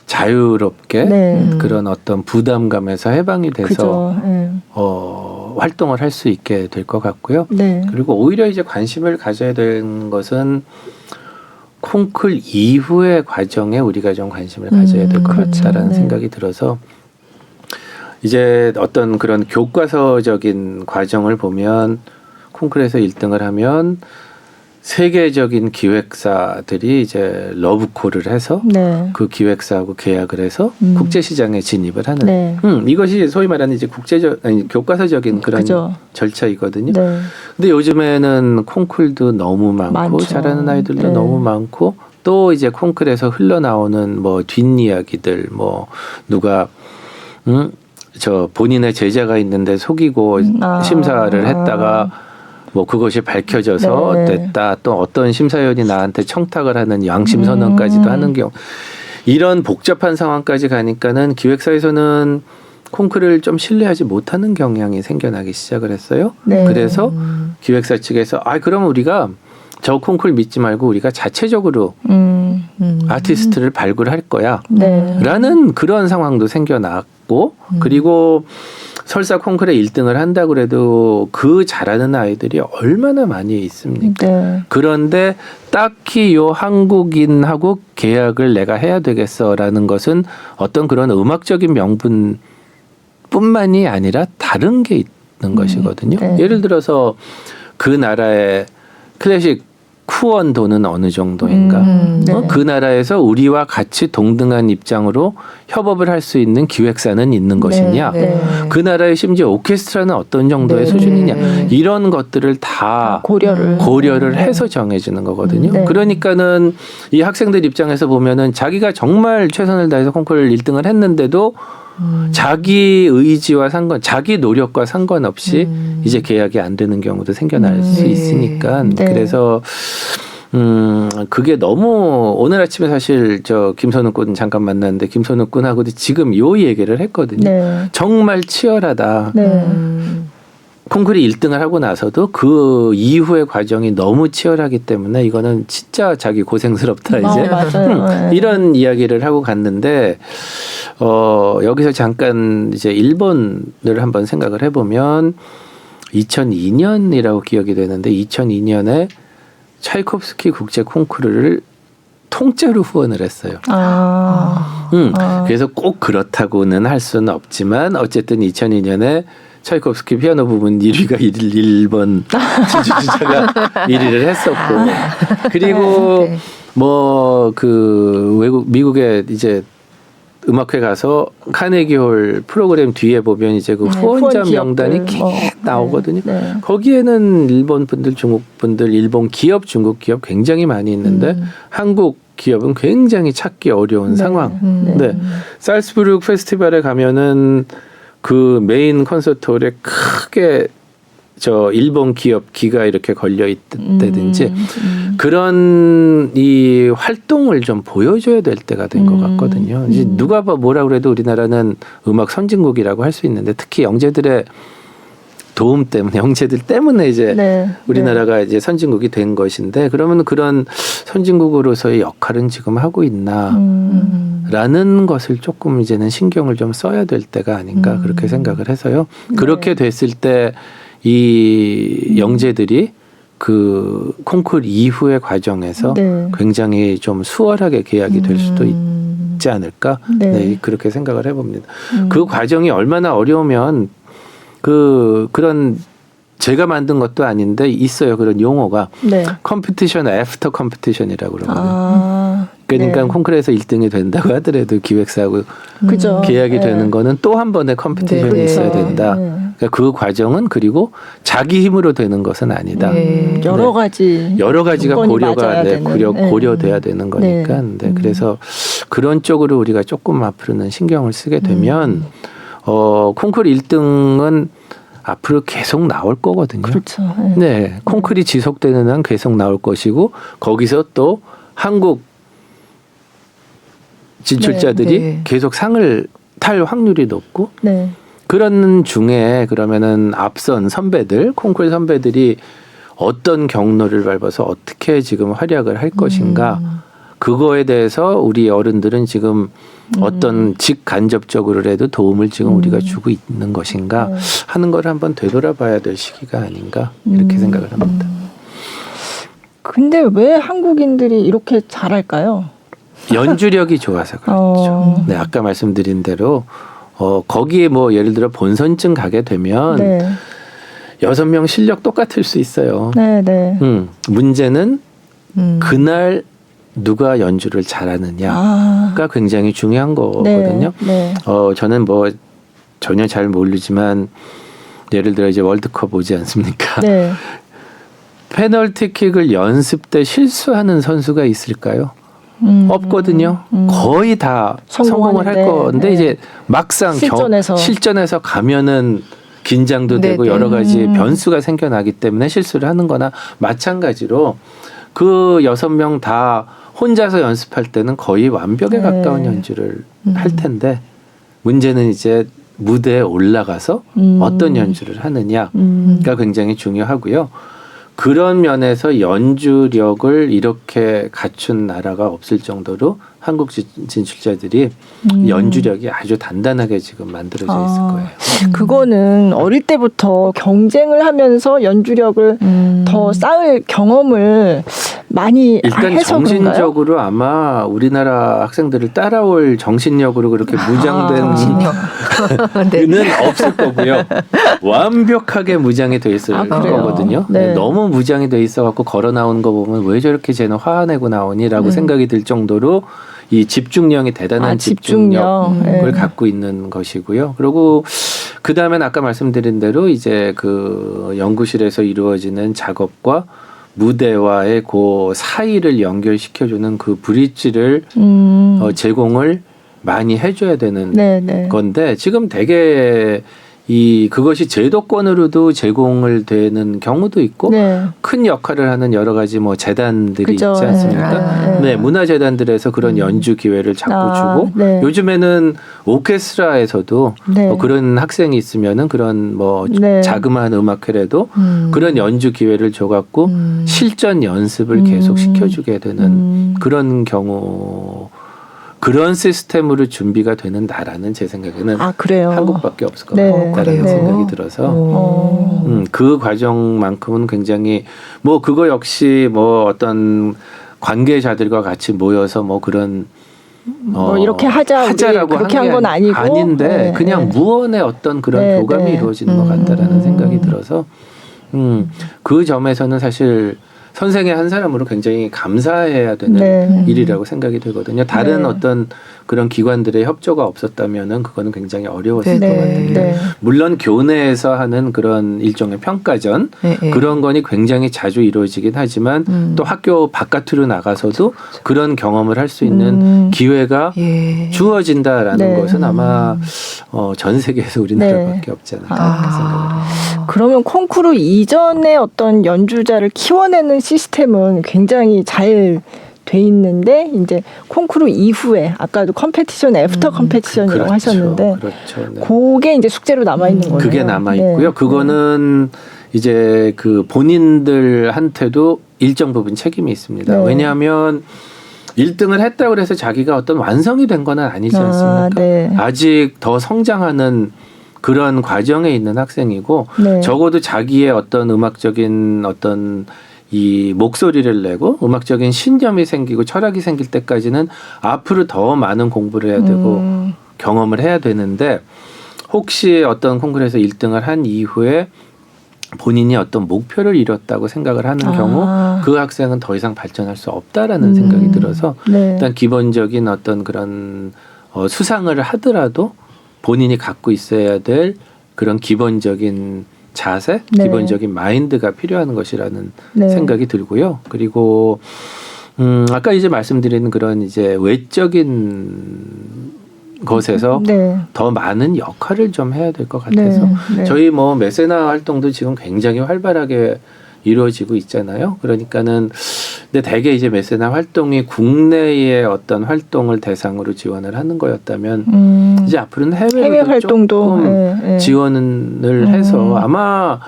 자유롭게 네. 그런 어떤 부담감에서 해방이 돼서 그죠. 네. 활동을 할 수 있게 될 것 같고요. 네. 그리고 오히려 이제 관심을 가져야 되는 것은 콩쿨 이후의 과정에 우리가 좀 관심을 가져야 될 것 그렇죠. 같다라는 네. 생각이 들어서 이제 어떤 그런 교과서적인 과정을 보면 콩쿨에서 1등을 하면 세계적인 기획사들이 이제 러브콜을 해서 네. 그 기획사하고 계약을 해서 국제시장에 진입을 하는 네. 이것이 소위 말하는 이제 교과서적인 그런 그죠. 절차이거든요. 네. 근데 요즘에는 콩쿨도 너무 많고 많죠. 잘하는 아이들도 네. 너무 많고 또 이제 콩쿨에서 흘러나오는 뭐 뒷이야기들 뭐 누가 저 본인의 제자가 있는데 속이고 심사를 했다가 뭐 그것이 밝혀져서 네. 됐다. 또 어떤 심사위원이 나한테 청탁을 하는 양심 선언까지도 하는 경우 이런 복잡한 상황까지 가니까는 기획사에서는 콩쿨을 좀 신뢰하지 못하는 경향이 생겨나기 시작을 했어요. 네. 그래서 기획사 측에서 그럼 우리가 저 콩쿨 믿지 말고 우리가 자체적으로 아티스트를 발굴할 거야. 네. 라는 그런 상황도 생겨났고 그리고 설사 콩쿠르에 1등을 한다 그래도 그 잘하는 아이들이 얼마나 많이 있습니까? 네. 그런데 딱히 요 한국인하고 계약을 내가 해야 되겠어라는 것은 어떤 그런 음악적인 명분뿐만이 아니라 다른 게 있는 것이거든요. 네. 예를 들어서 그 나라의 클래식 후원 돈은 어느 정도인가? 네. 그 나라에서 우리와 같이 동등한 입장으로 협업을 할 수 있는 기획사는 있는 것이냐? 네. 그 나라의 심지어 오케스트라는 어떤 정도의 네. 수준이냐? 네. 이런 것들을 다 고려를 해서 정해지는 거거든요. 네. 그러니까는 이 학생들 입장에서 보면은 자기가 정말 최선을 다해서 콩쿠르 1등을 했는데도 자기 의지와 자기 노력과 상관없이 이제 계약이 안 되는 경우도 생겨날 수 네. 있으니까 네. 그래서 그게 너무 오늘 아침에 사실 저 김선우 군 잠깐 만났는데 김선우 군하고도 지금 요 얘기를 했거든요. 네. 정말 치열하다. 네. 콩쿠르 1등을 하고 나서도 그 이후의 과정이 너무 치열하기 때문에 이거는 진짜 자기 고생스럽다 이제 맞아요. 네. 이런 이야기를 하고 갔는데 여기서 잠깐 이제 일본을 한번 생각을 해보면 2002년이라고 기억이 되는데 2002년에 차이콥스키 국제 콩쿠르를 통째로 후원을 했어요. 그래서 꼭 그렇다고는 할 수는 없지만 어쨌든 2002년에 차이콥스키 피아노 부분 1위가 일본 지주자가 1위를 했었고 그리고 네. 뭐 그 미국에 이제 음악회 가서 카네기홀 프로그램 뒤에 보면 이제 그 후원자 후원 명단이 기업들. 쭉 나오거든요. 네. 거기에는 일본 분들, 중국 분들, 일본 기업, 중국 기업 굉장히 많이 있는데 한국 기업은 굉장히 찾기 어려운 상황. 네. 살츠부르크 페스티벌에 가면은 그 메인 콘서트홀에 크게 저 일본 기업 기가 이렇게 걸려 있다든지 그런 이 활동을 좀 보여줘야 될 때가 된 것 같거든요. 이제 누가 뭐라 그래도 우리나라는 음악 선진국이라고 할 수 있는데 특히 영재들의 도움 때문에 영재들 때문에 이제 네. 우리나라가 이제 선진국이 된 것인데 그러면 그런 선진국으로서의 역할은 지금 하고 있나? 라는 것을 조금 이제는 신경을 좀 써야 될 때가 아닌가 그렇게 생각을 해서요. 그렇게 됐을 때 이 영재들이 그 콩쿠르 이후의 과정에서 네. 굉장히 좀 수월하게 계약이 될 수도 있지 않을까? 네. 네, 그렇게 생각을 해봅니다. 그 과정이 얼마나 어려우면 그런 제가 만든 것도 아닌데 있어요. 그런 용어가 네. 컴피티션 애프터 컴피티션이라고 그러거든요. 그러니까 네. 콩쿠르에서 1등이 된다고 하더라도 기획사하고 그죠. 계약이 네. 되는 거는 또 한 번의 컴피티션이 네. 있어야 된다. 네. 그러니까 그 과정은 그리고 자기 힘으로 되는 것은 아니다. 네. 여러 가지 여러 가지가 조건이 고려가 맞아야 되는. 네. 고려돼야 되는 거니까. 네. 그래서 그런 쪽으로 우리가 조금 앞으로는 신경을 쓰게 되면 콩쿠르 1등은 앞으로 계속 나올 거거든요. 그렇죠. 네, 콩쿠르이 지속되는 한 계속 나올 것이고 거기서 또 한국 진출자들이 네. 계속 상을 탈 확률이 높고 네. 그런 중에 그러면은 앞선 선배들 콩쿠르 선배들이 어떤 경로를 밟아서 어떻게 지금 활약을 할 것인가 그거에 대해서 우리 어른들은 지금 어떤 직간접적으로라도 도움을 지금 우리가 주고 있는 것인가 하는 걸 한번 되돌아봐야 될 시기가 아닌가 이렇게 생각을 합니다. 근데 왜 한국인들이 이렇게 잘할까요? 연주력이 좋아서 그렇죠. 네, 아까 말씀드린 대로 거기에 뭐 예를 들어 본선쯤 가게 되면 네. 6명 실력 똑같을 수 있어요. 네, 네. 문제는 그날 누가 연주를 잘하느냐가 굉장히 중요한 거거든요. 네. 저는 뭐 전혀 잘 모르지만 예를 들어 이제 월드컵 오지 않습니까? 네. 페널티킥을 연습 때 실수하는 선수가 있을까요? 없거든요. 거의 다 성공을 할 건데 네. 이제 막상 실전에서 가면은 긴장도 되고 여러 가지 변수가 생겨나기 때문에 실수를 하는 거나 마찬가지로 그 6명 다 혼자서 연습할 때는 거의 완벽에 가까운 연주를 할 텐데 문제는 이제 무대에 올라가서 어떤 연주를 하느냐가 굉장히 중요하고요. 그런 면에서 연주력을 이렇게 갖춘 나라가 없을 정도로 한국 진출자들이 연주력이 아주 단단하게 지금 만들어져 있을 거예요. 그거는 어릴 때부터 경쟁을 하면서 연주력을 더 쌓을 경험을 많이 일단 해서 정신적으로 그런가요? 아마 우리나라 학생들을 따라올 정신력으로 그렇게 무장된 네. 는 없을 거고요. 완벽하게 무장이 돼 있을 그래요? 거거든요. 네. 너무 무장이 돼 있어갖고 걸어 나오는 거 보면 왜 저렇게 쟤는 화내고 나오니라고 생각이 들 정도로 이 집중력이 대단한 집중력을 갖고 있는 것이고요. 그리고 그 다음엔 아까 말씀드린 대로 이제 그 연구실에서 이루어지는 작업과 무대와의 그 사이를 연결시켜주는 그 브릿지를 제공을 많이 해줘야 되는 네. 건데 지금 되게 그것이 제도권으로도 제공을 되는 경우도 있고 네. 큰 역할을 하는 여러 가지 뭐 재단들이 그죠. 있지 않습니까? 네. 네, 문화재단들에서 그런 연주 기회를 자꾸 주고 네. 요즘에는 오케스트라에서도 네. 뭐 그런 학생이 있으면은 그런 뭐 네. 자그마한 음악회라도 그런 연주 기회를 줘갖고 실전 연습을 계속 시켜주게 되는 그런 경우. 그런 시스템으로 준비가 되는 나라는 제 생각에는 그래요? 한국밖에 없을 것 네. 같다는 그래요? 생각이 들어서 그 과정만큼은 굉장히 뭐 그거 역시 뭐 어떤 관계자들과 같이 모여서 뭐 그런 뭐 이렇게 하자라고 그렇게 한 건 아니고 아닌데 그냥 무언의 어떤 그런 교감이 이루어지는 것 같다라는 생각이 들어서 그 점에서는 사실 선생의 한 사람으로 굉장히 감사해야 되는 일이라고 생각이 들거든요. 다른 어떤 그런 기관들의 협조가 없었다면은 그거는 굉장히 어려웠을 것 같은데 물론 교내에서 하는 그런 일종의 평가전 그런 거니 굉장히 자주 이루어지긴 하지만 또 학교 바깥으로 나가서도 그런 경험을 할 수 있는 기회가 주어진다라는 것은 아마 전 세계에서 우리나라밖에 없지 않을까 생각합니다. 그러면 콩쿠르 이전의 어떤 연주자를 키워내는 시스템은 굉장히 잘 돼 있는데 이제 콩쿠르 이후에 아까도 컴페티션 애프터 컴페티션이라고 하셨는데 그렇죠. 네. 그게 이제 숙제로 남아 있는 거예요. 그게 남아 있고요. 그거는 이제 그 본인들한테도 일정 부분 책임이 있습니다. 왜냐하면 1등을 했다고 해서 자기가 어떤 완성이 된 건 아니지 않습니까? 아직 더 성장하는 그런 과정에 있는 학생이고 적어도 자기의 어떤 음악적인 어떤 이 목소리를 내고 음악적인 신념이 생기고 철학이 생길 때까지는 앞으로 더 많은 공부를 해야 되고 경험을 해야 되는데 혹시 어떤 콩쿠르에서 1등을 한 이후에 본인이 어떤 목표를 이뤘다고 생각을 하는 경우 그 학생은 더 이상 발전할 수 없다라는 생각이 들어서 일단 기본적인 어떤 그런 수상을 하더라도 본인이 갖고 있어야 될 그런 기본적인 자세, 기본적인 마인드가 필요한 것이라는 생각이 들고요. 그리고 아까 이제 말씀드린 그런 이제 외적인 것에서 더 많은 역할을 좀 해야 될 것 같아서 저희 뭐 메세나 활동도 지금 굉장히 활발하게 이루어지고 있잖아요. 그러니까는 근데 대개 이제 메세나 활동이 국내의 어떤 활동을 대상으로 지원을 하는 거였다면 이제 앞으로는 해외 활동도 지원을 해서 아마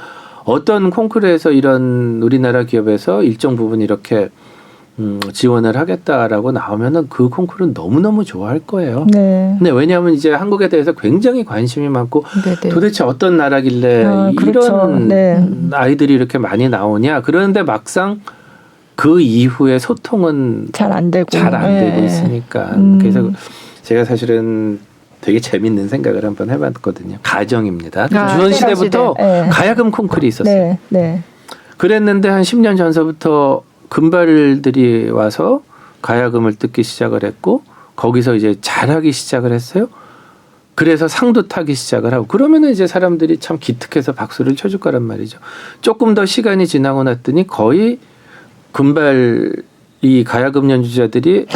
어떤 콩쿠르에서 이런 우리나라 기업에서 일정 부분 이렇게 지원을 하겠다라고 나오면은 그 콩쿠르는 너무너무 좋아할 거예요. 근데 왜냐하면 이제 한국에 대해서 굉장히 관심이 많고 도대체 어떤 나라길래 이런 아이들이 이렇게 많이 나오냐. 그런데 막상 그 이후에 소통은 잘 안 되고 있으니까. 그래서 제가 사실은 되게 재밌는 생각을 한번 해봤거든요. 가정입니다. 조선시대부터 가야금 콩쿠르이 있었어요. 그랬는데 한 10년 전서부터 금발들이 와서 가야금을 듣기 시작을 했고 거기서 이제 잘하기 시작을 했어요. 그래서 상도 타기 시작을 하고 그러면은 이제 사람들이 참 기특해서 박수를 쳐줄 거란 말이죠. 조금 더 시간이 지나고 났더니 거의 금발 이 가야금 연주자들이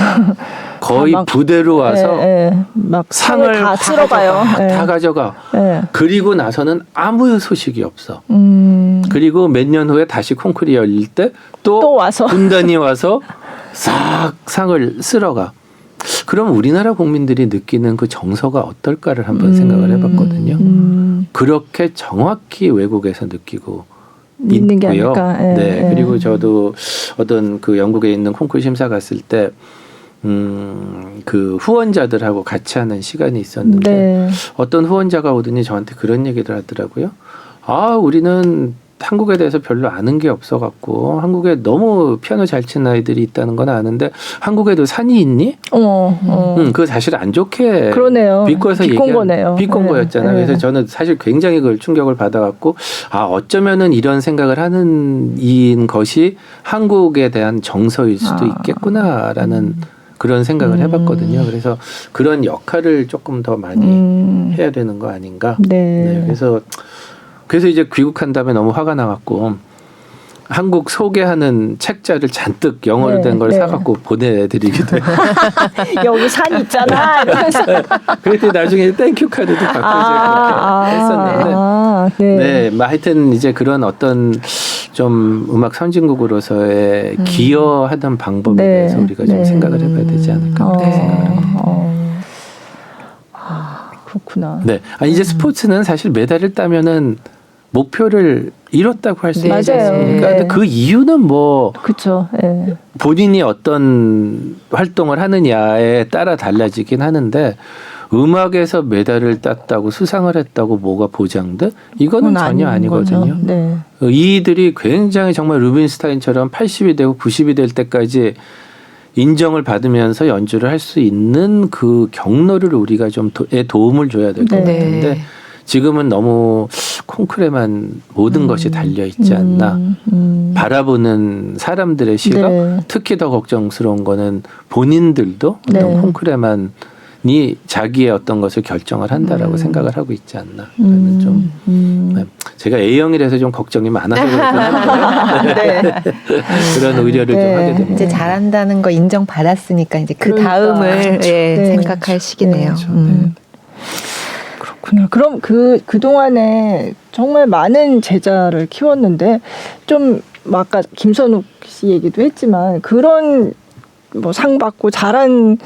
거의 부대로 와서 막 상을 다 쓸어가요. 다 가져가. 그리고 나서는 아무 소식이 없어. 그리고 몇 년 후에 다시 콩쿠르이 열릴 때 또 와서 군단이 와서 싹 상을 쓸어가. 그럼 우리나라 국민들이 느끼는 그 정서가 어떨까를 한번 생각을 해봤거든요. 그렇게 정확히 외국에서 느끼고 있는 게 있고요. 아닐까. 네. 그리고 저도 어떤 그 영국에 있는 콩쿠르 심사 갔을 때 그 후원자들하고 같이 하는 시간이 있었는데 네. 어떤 후원자가 오더니 저한테 그런 얘기를 하더라고요. 아, 우리는 한국에 대해서 별로 아는 게 없어갖고 한국에 너무 피아노 잘 치는 아이들이 있다는 건 아는데 한국에도 산이 있니? 그거 사실 안 좋게 그러네요. 비꼬아서 비꼰 거네요. 비꼰 거였잖아요. 네. 그래서 저는 사실 굉장히 그걸 충격을 받아갖고 아, 어쩌면은 이런 생각을 하는 인 것이 한국에 대한 정서일 수도 있겠구나라는 그런 생각을 해봤거든요. 그래서 그런 역할을 조금 더 많이 해야 되는 거 아닌가. 네. 그래서 이제 귀국한 다음에 너무 화가 나갖고 한국 소개하는 책자를 잔뜩 영어로 된 걸 사갖고 보내드리기도 해요. 여기 산 있잖아. 이러면서. 그랬더니 나중에 땡큐 카드도 받고 이제 그렇게 했었는데 네, 뭐 하여튼 이제 그런 어떤 좀 음악 선진국으로서의 기여하던 방법에 대해서 우리가 좀 생각을 해봐야 되지 않을까 그렇게 생각을 합니다. 그렇구나. 네, 이제 스포츠는 사실 메달을 따면은 목표를 이뤘다고 할 수 있지 않습니까? 근데 그 이유는 뭐 그렇죠. 네. 본인이 어떤 활동을 하느냐에 따라 달라지긴 하는데 음악에서 메달을 땄다고 수상을 했다고 뭐가 보장돼? 이거는 전혀 아니거든요. 네. 이들이 굉장히 정말 루빈스타인처럼 80이 되고 90이 될 때까지 인정을 받으면서 연주를 할 수 있는 그 경로를 우리가 좀 도움을 줘야 될 것 같은데 지금은 너무 콩쿨에만 모든 것이 달려 있지 않나. 바라보는 사람들의 시각, 특히 더 걱정스러운 거는 본인들도 어떤 콩쿨에만이 자기의 어떤 것을 결정을 한다라고 생각을 하고 있지 않나. 라는 좀 제가 A형이라서 좀 걱정이 많아서 그렇긴 그런 우려를 좀 하게 됩니다. 이제 잘한다는 거 인정받았으니까 이제 그 다음을 생각할 시기네요. 그렇구나. 그럼 그동안에 정말 많은 제자를 키웠는데 좀 아까 김선욱 씨 얘기도 했지만 그런 뭐 상 받고 잘한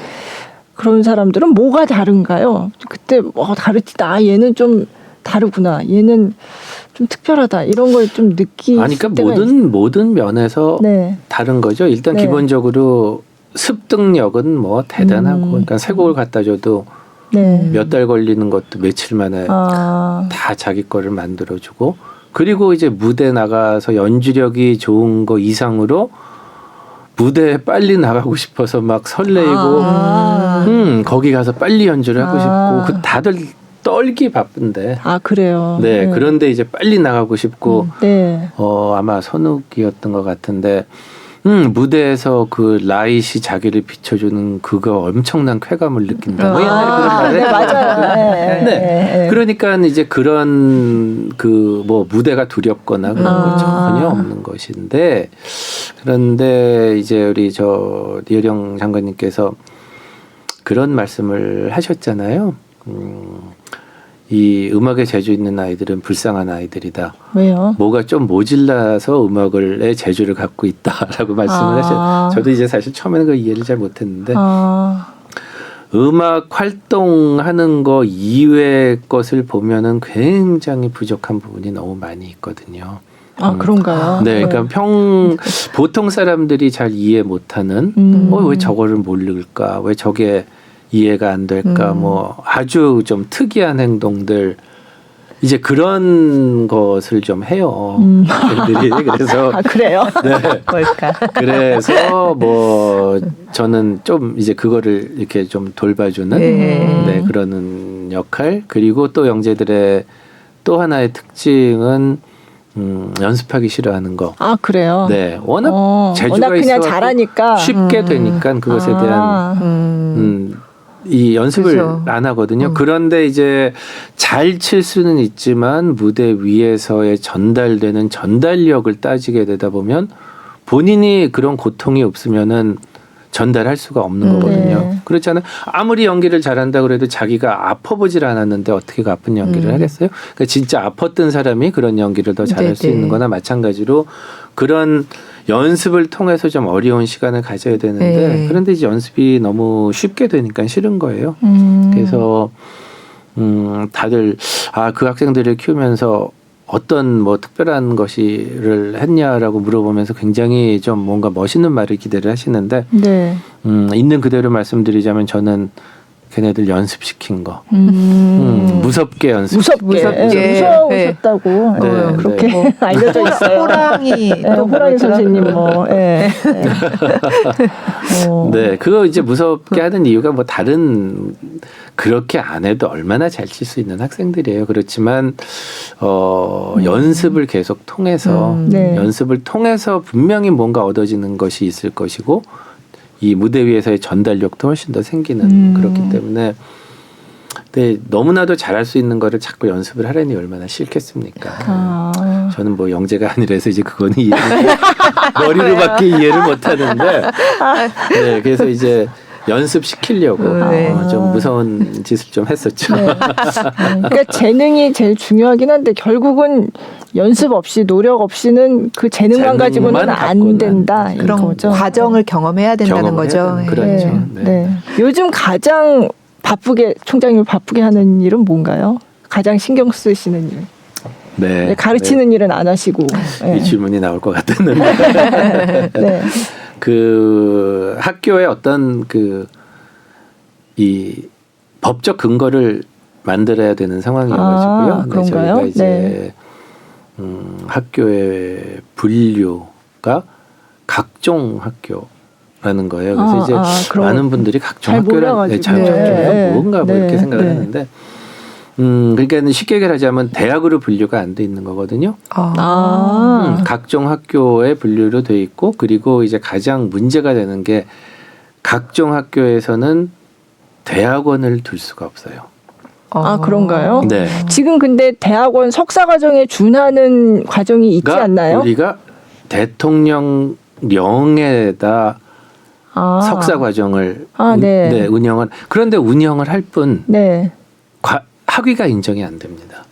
그런 사람들은 뭐가 다른가요? 그때 다르지. 얘는 좀 다르구나. 얘는 좀 특별하다. 이런 걸 좀 느끼. 그러니까 모든 면에서 다른 거죠. 일단 기본적으로 습득력은 뭐 대단하고, 그러니까 세 곡을 갖다 줘도 몇 달 걸리는 것도 며칠 만에 다 자기 거를 만들어주고, 그리고 이제 무대 나가서 연주력이 좋은 거 이상으로 무대에 빨리 나가고 싶어서 막 설레이고, 거기 가서 빨리 연주를 하고 싶고, 다들 떨기 바쁜데. 그래요. 네, 그런데 이제 빨리 나가고 싶고, 아마 선욱이었던 것 같은데, 무대에서 그 라이시 자기를 비춰주는 그거 엄청난 쾌감을 느낀다. 뭐 옛날에 그런 말을 맞아요. 그러니까 이제 그런 뭐 무대가 두렵거나 그런 거 전혀 없는 것인데, 그런데 이제 우리 리어령 장관님께서 그런 말씀을 하셨잖아요. 이 음악에 재주 있는 아이들은 불쌍한 아이들이다. 왜요? 뭐가 좀 모질라서 음악의 재주를 갖고 있다라고 말씀을 하셨어요. 저도 이제 사실 처음에는 그 이해를 잘 못했는데 음악 활동하는 거 이외의 것을 보면은 굉장히 부족한 부분이 너무 많이 있거든요. 그런가요? 네, 그러니까 보통 사람들이 잘 이해 못하는 왜 저거를 모를까? 왜 저게 이해가 안 될까? 뭐 아주 좀 특이한 행동들 이제 그런 것을 좀 해요. 애들이 그래서 그래요? 네. 뭘까? 그래서 뭐 저는 좀 이제 그거를 이렇게 좀 돌봐주는 그러는 역할. 그리고 또 영재들의 또 하나의 특징은 연습하기 싫어하는 거. 그래요? 네, 워낙 재주가 그냥 있어서 잘하니까 쉽게 되니까 그것에 대한 이 연습을 안 하거든요. 그런데 이제 잘 칠 수는 있지만 무대 위에서의 전달되는 전달력을 따지게 되다 보면 본인이 그런 고통이 없으면은 전달할 수가 없는 거거든요. 그렇잖아요. 아무리 연기를 잘한다 그래도 자기가 아파보질 않았는데 어떻게 그 아픈 연기를 하겠어요? 그러니까 진짜 아팠던 사람이 그런 연기를 더 잘할 수 있는 거나 마찬가지로 그런 연습을 통해서 좀 어려운 시간을 가져야 되는데 그런데 이제 연습이 너무 쉽게 되니까 싫은 거예요. 그래서 다들 그 학생들을 키우면서 어떤 뭐 특별한 것을 했냐라고 물어보면서 굉장히 좀 뭔가 멋있는 말을 기대를 하시는데 네. 있는 그대로 말씀드리자면 저는 걔네들 연습시킨 거 무섭게 무서우셨다고 네, 그렇게 네. 알려져 있어요. 호랑이 또 호랑이 선생님 뭐 네, 그거 이제 무섭게 하는 이유가 뭐 다른 그렇게 안 해도 얼마나 잘 칠 수 있는 학생들이에요. 그렇지만 연습을 계속 통해서 네. 연습을 통해서 분명히 뭔가 얻어지는 것이 있을 것이고 이 무대 위에서의 전달력도 훨씬 더 생기는 그렇기 때문에 근데 너무나도 잘할 수 있는 거를 자꾸 연습을 하려니 얼마나 싫겠습니까? 저는 뭐 영재가 아니라서 이제 그거는 머리로밖에 이해를 못하는데 네, 그래서 이제 연습시키려고 좀 무서운 짓을 좀 했었죠. 네. 그러니까 재능이 제일 중요하긴 한데 결국은 연습 없이 노력 없이는 그 재능만 가지고는 안 된다. 그런 거죠. 과정을 경험해야 된다는 거죠. 그렇죠. 네. 요즘 가장 총장님이 바쁘게 하는 일은 뭔가요? 가장 신경 쓰시는 일. 네. 가르치는 일은 안 하시고. 이 질문이 나올 것 같았는데. 네. 그 학교에 어떤 이 법적 근거를 만들어야 되는 상황이어가지고요. 그런가요? 저희가 이제 학교의 분류가 각종 학교라는 거예요. 그래서 이제 많은 분들이 각종 학교를 잘 뭔가 뭐 이렇게 생각을 하는데. 그러니까 쉽게 얘기하자면 대학으로 분류가 안 돼 있는 거거든요. 각종 학교에 분류로 돼 있고 그리고 이제 가장 문제가 되는 게 각종 학교에서는 대학원을 둘 수가 없어요. 그런가요? 네. 지금 근데 대학원 석사 과정에 준하는 과정이 있지 않나요? 우리가 대통령령에다 석사 과정을 운영을 그런데 운영을 할 뿐 학위가 인정이 안 됩니다.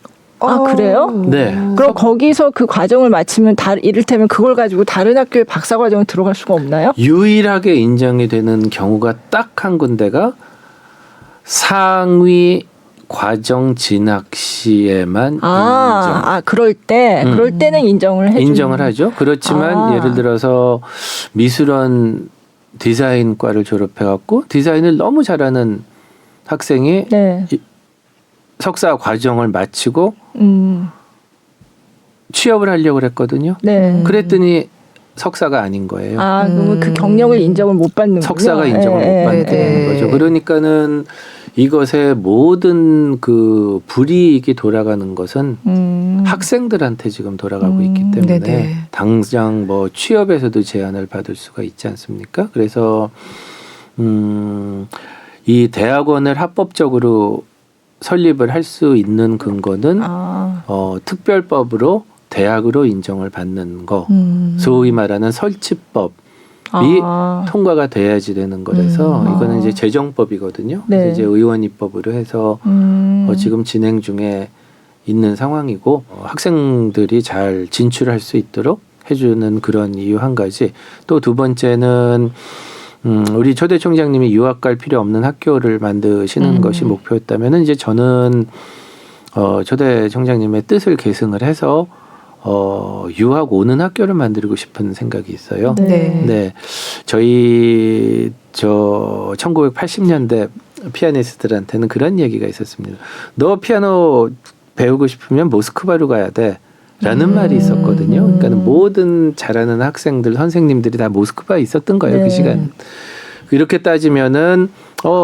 그래요? 네. 그럼 거기서 그 과정을 마치면 이를테면 그걸 가지고 다른 학교에 박사 과정을 들어갈 수가 없나요? 유일하게 인정이 되는 경우가 딱 한 군데가 상위 과정 진학 시에만 인정. 그럴 때는 인정을 하죠. 그렇지만 예를 들어서 미술원 디자인과를 졸업해갖고 디자인을 너무 잘하는 학생이 석사 과정을 마치고 취업을 하려고 그랬거든요. 그랬더니 석사가 아닌 거예요. 그러면 그 경력을 인정을 못 받는 거죠. 석사가 인정을 못 받는 거죠. 그러니까는 이것의 모든 그 불이익이 돌아가는 것은 학생들한테 지금 돌아가고 있기 때문에 당장 뭐 취업에서도 제한을 받을 수가 있지 않습니까? 그래서 이 대학원을 합법적으로 설립을 할 수 있는 근거는 특별법으로 대학으로 인정을 받는 거, 소위 말하는 설치법이 통과가 돼야지 되는 거라서 이거는 이제 재정법이거든요. 그래서 이제 의원 입법으로 해서 지금 진행 중에 있는 상황이고 학생들이 잘 진출할 수 있도록 해주는 그런 이유 한 가지. 또 두 번째는 우리 초대 총장님이 유학 갈 필요 없는 학교를 만드시는 것이 목표였다면은 이제 저는 초대 총장님의 뜻을 계승을 해서 유학 오는 학교를 만들고 싶은 생각이 있어요. 네. 저희 1980년대 피아니스트들한테는 그런 얘기가 있었습니다. 너 피아노 배우고 싶으면 모스크바로 가야 돼. 라는 말이 있었거든요. 그러니까 모든 잘하는 학생들, 선생님들이 다 모스크바에 있었던 거예요. 그 시간. 이렇게 따지면은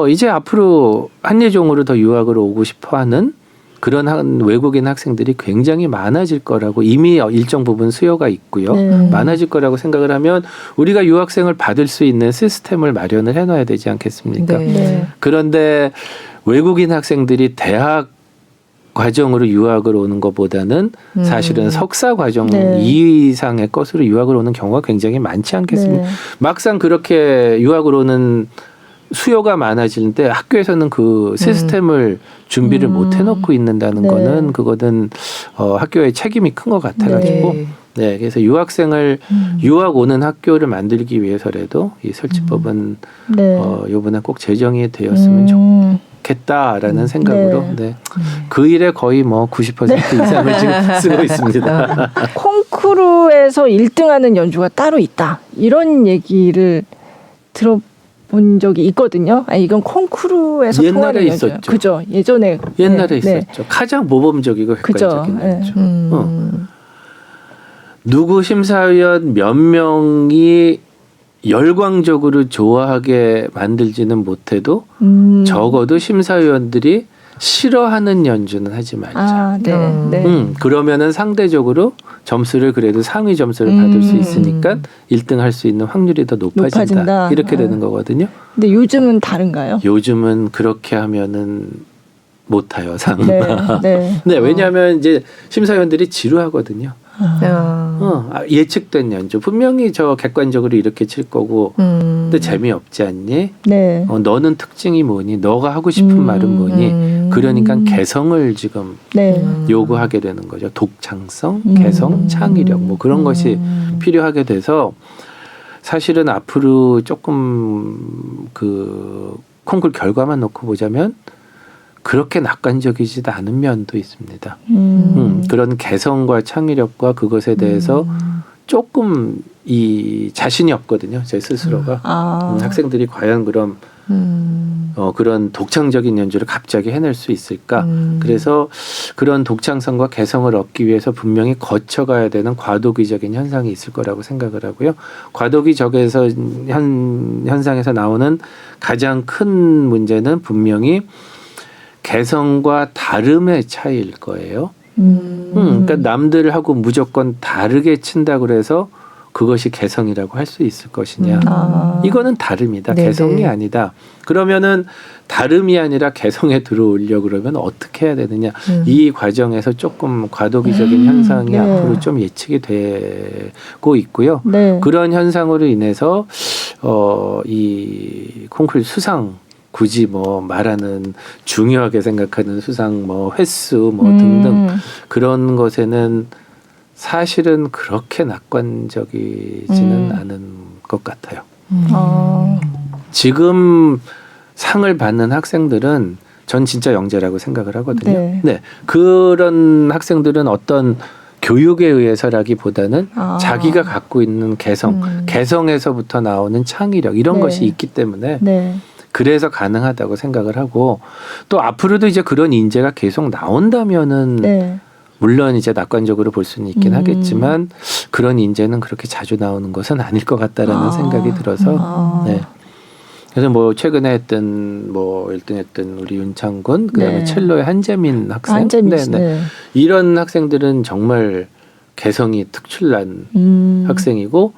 이제 앞으로 한예종으로 더 유학을 오고 싶어하는 그런 외국인 학생들이 굉장히 많아질 거라고 이미 일정 부분 수요가 있고요. 많아질 거라고 생각을 하면 우리가 유학생을 받을 수 있는 시스템을 마련을 해놔야 되지 않겠습니까? 그런데 외국인 학생들이 대학 과정으로 유학을 오는 것보다는 사실은 석사 과정 이상의 것으로 유학을 오는 경우가 굉장히 많지 않겠습니까? 막상 그렇게 유학을 오는 수요가 많아지는데 학교에서는 그 시스템을 준비를 못 해놓고 있는다는 거는 그거는 학교의 책임이 큰 것 같아가지고 그래서 유학생을 유학 오는 학교를 만들기 위해서라도 이 설치법은 이번에 꼭 제정이 되었으면 좋겠습니다. 않겠다라는 생각으로 네. 그 일에 거의 뭐 90% 이상을 지금 쓰고 있습니다. 콩쿠르에서 1등하는 연주가 따로 있다. 이런 얘기를 들어본 적이 있거든요. 아니, 이건 콩쿠르에서 옛날에 통하는 연주예요. 있었죠. 그죠? 예전에 있었죠. 가장 모범적이고 객관적인 연주. 누구 심사위원 몇 명이 열광적으로 좋아하게 만들지는 못해도 적어도 심사위원들이 싫어하는 연주는 하지 말자. 아, 네. 그러면은 상대적으로 점수를 그래도 상위 점수를 받을 수 있으니까 1등 할 수 있는 확률이 더 높아진다. 이렇게 되는 거거든요. 근데 요즘은 다른가요? 요즘은 그렇게 하면은 못 타요, 상. 네. 네, 왜냐하면 이제 심사위원들이 지루하거든요. 예측된 연주 분명히 저 객관적으로 이렇게 칠 거고 근데 재미없지 않니? 네. 너는 특징이 뭐니? 너가 하고 싶은 말은 뭐니? 그러니까 개성을 지금 요구하게 되는 거죠. 독창성, 개성, 창의력 뭐 그런 것이 필요하게 돼서 사실은 앞으로 조금 그 콩쿨 결과만 놓고 보자면 그렇게 낙관적이지도 않은 면도 있습니다. 그런 개성과 창의력과 그것에 대해서 조금 이 자신이 없거든요. 제 스스로가. 학생들이 과연 그럼 그런 독창적인 연주를 갑자기 해낼 수 있을까? 그래서 그런 독창성과 개성을 얻기 위해서 분명히 거쳐가야 되는 과도기적인 현상이 있을 거라고 생각을 하고요. 과도기적에서 현상에서 나오는 가장 큰 문제는 분명히 개성과 다름의 차이일 거예요. 그러니까 남들하고 무조건 다르게 친다 그래서 그것이 개성이라고 할 수 있을 것이냐. 이거는 다름이다. 네네. 개성이 아니다. 그러면은 다름이 아니라 개성에 들어오려고 그러면 어떻게 해야 되느냐. 이 과정에서 조금 과도기적인 현상이 앞으로 좀 예측이 되고 있고요. 그런 현상으로 인해서 이 콩쿨 수상 굳이 뭐 말하는 중요하게 생각하는 수상 뭐 횟수 뭐 등등 그런 것에는 사실은 그렇게 낙관적이지는 않은 것 같아요. 지금 상을 받는 학생들은 전 진짜 영재라고 생각을 하거든요. 네. 그런 학생들은 어떤 교육에 의해서라기보다는 자기가 갖고 있는 개성에서부터 나오는 창의력 이런 것이 있기 때문에 그래서 가능하다고 생각을 하고 또 앞으로도 이제 그런 인재가 계속 나온다면은 물론 이제 낙관적으로 볼 수는 있긴 하겠지만 그런 인재는 그렇게 자주 나오는 것은 아닐 것 같다라는 생각이 들어서 네. 그래서 뭐 최근에 했던 뭐 1등했던 우리 윤창군 그다음에 첼로의 한재민 학생 이런 학생들은 정말 개성이 특출난 학생이고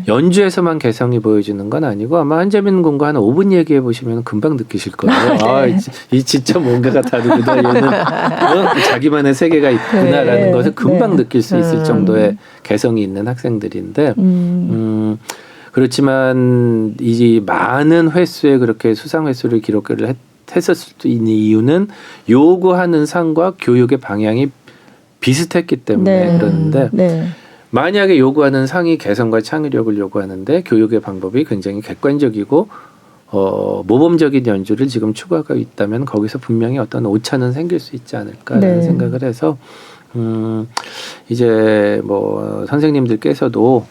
연주에서만 개성이 보여지는 건 아니고 아마 한재민 군과 한 5분 얘기해 보시면 금방 느끼실 거예요. 이 진짜 뭔가가 다르구나. 얘는 자기만의 세계가 있구나라는 것을 금방 느낄 수 있을 정도의 개성이 있는 학생들인데 그렇지만 이 많은 횟수에 그렇게 수상 횟수를 기록을 했었을 수 있는 이유는 요구하는 상과 교육의 방향이 비슷했기 때문에 그러는데 만약에 요구하는 상이 개성과 창의력을 요구하는데 교육의 방법이 굉장히 객관적이고 모범적인 연주를 지금 추구하고 있다면 거기서 분명히 어떤 오차는 생길 수 있지 않을까라는 생각을 해서 이제 뭐 선생님들께서도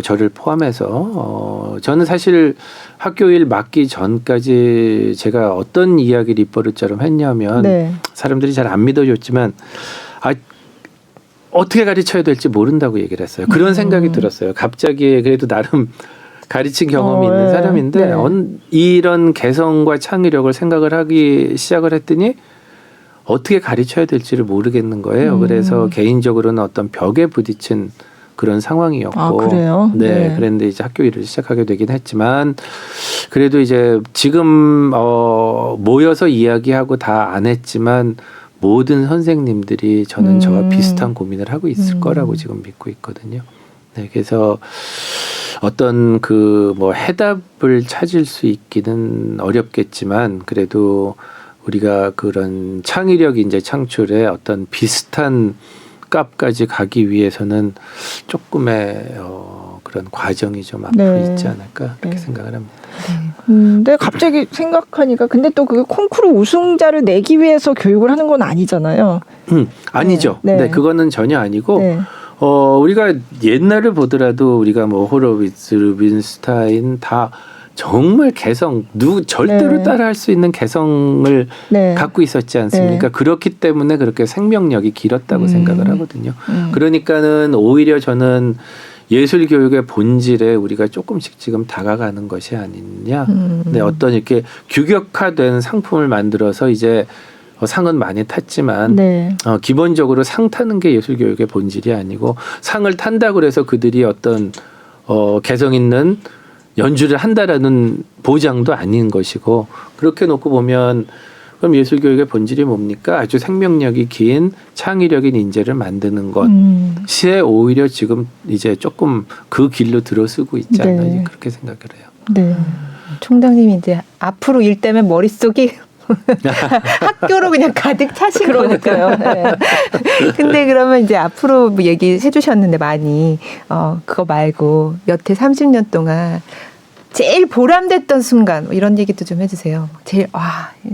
저를 포함해서 저는 사실 학교 일 맡기 전까지 제가 어떤 이야기를 입버릇처럼 했냐면 사람들이 잘 안 믿어줬지만 어떻게 가르쳐야 될지 모른다고 얘기를 했어요. 그런 생각이 들었어요. 갑자기 그래도 나름 가르친 경험이 있는 사람인데 이런 개성과 창의력을 생각을 하기 시작을 했더니 어떻게 가르쳐야 될지를 모르겠는 거예요. 그래서 개인적으로는 어떤 벽에 부딪힌 그런 상황이었고, 그래요? 그랬는데 이제 학교 일을 시작하게 되긴 했지만 그래도 이제 지금 모여서 이야기하고 다 안 했지만 모든 선생님들이 저는 저와 비슷한 고민을 하고 있을 거라고 지금 믿고 있거든요. 네, 그래서 어떤 그 뭐 해답을 찾을 수 있기는 어렵겠지만 그래도 우리가 그런 창의력 인재 창출에 어떤 비슷한 값까지 가기 위해서는 조금의 그런 과정이 좀 앞으로 네. 있지 않을까 그렇게 네. 생각을 합니다. 근데 갑자기 생각하니까 근데 또 그 콩쿠르 우승자를 내기 위해서 교육을 하는 건 아니잖아요. 아니죠. 네. 네, 그거는 전혀 아니고 네. 우리가 옛날을 보더라도 우리가 뭐 호로비츠, 루빈스타인 다 정말 개성 절대로 네. 따라할 수 있는 개성을 네. 갖고 있었지 않습니까? 네. 그렇기 때문에 그렇게 생명력이 길었다고 생각을 하거든요. 음. 그러니까는 오히려 저는 예술 교육의 본질에 우리가 조금씩 지금 다가가는 것이 아니냐. 네, 어떤 이렇게 규격화된 상품을 만들어서 이제 상은 많이 탔지만 네. 기본적으로 상 타는 게 예술 교육의 본질이 아니고 상을 탄다고 해서 그들이 어떤 개성 있는 연주를 한다라는 보장도 아닌 것이고 그렇게 놓고 보면 그럼 예술 교육의 본질이 뭡니까? 아주 생명력이 긴 창의력인 인재를 만드는 것에 오히려 지금 이제 조금 그 길로 들어서고 있지 않나 네. 그렇게 생각을 해요. 네. 총장님이 이제 앞으로 일 때문에 머릿속이 학교로 그냥 가득 차신 그러니까요. 거니까요. 근데 그러면 이제 앞으로 뭐 얘기해 주셨는데 많이 그거 말고 여태 30년 동안 제일 보람됐던 순간 뭐 이런 얘기도 좀 해주세요. 제일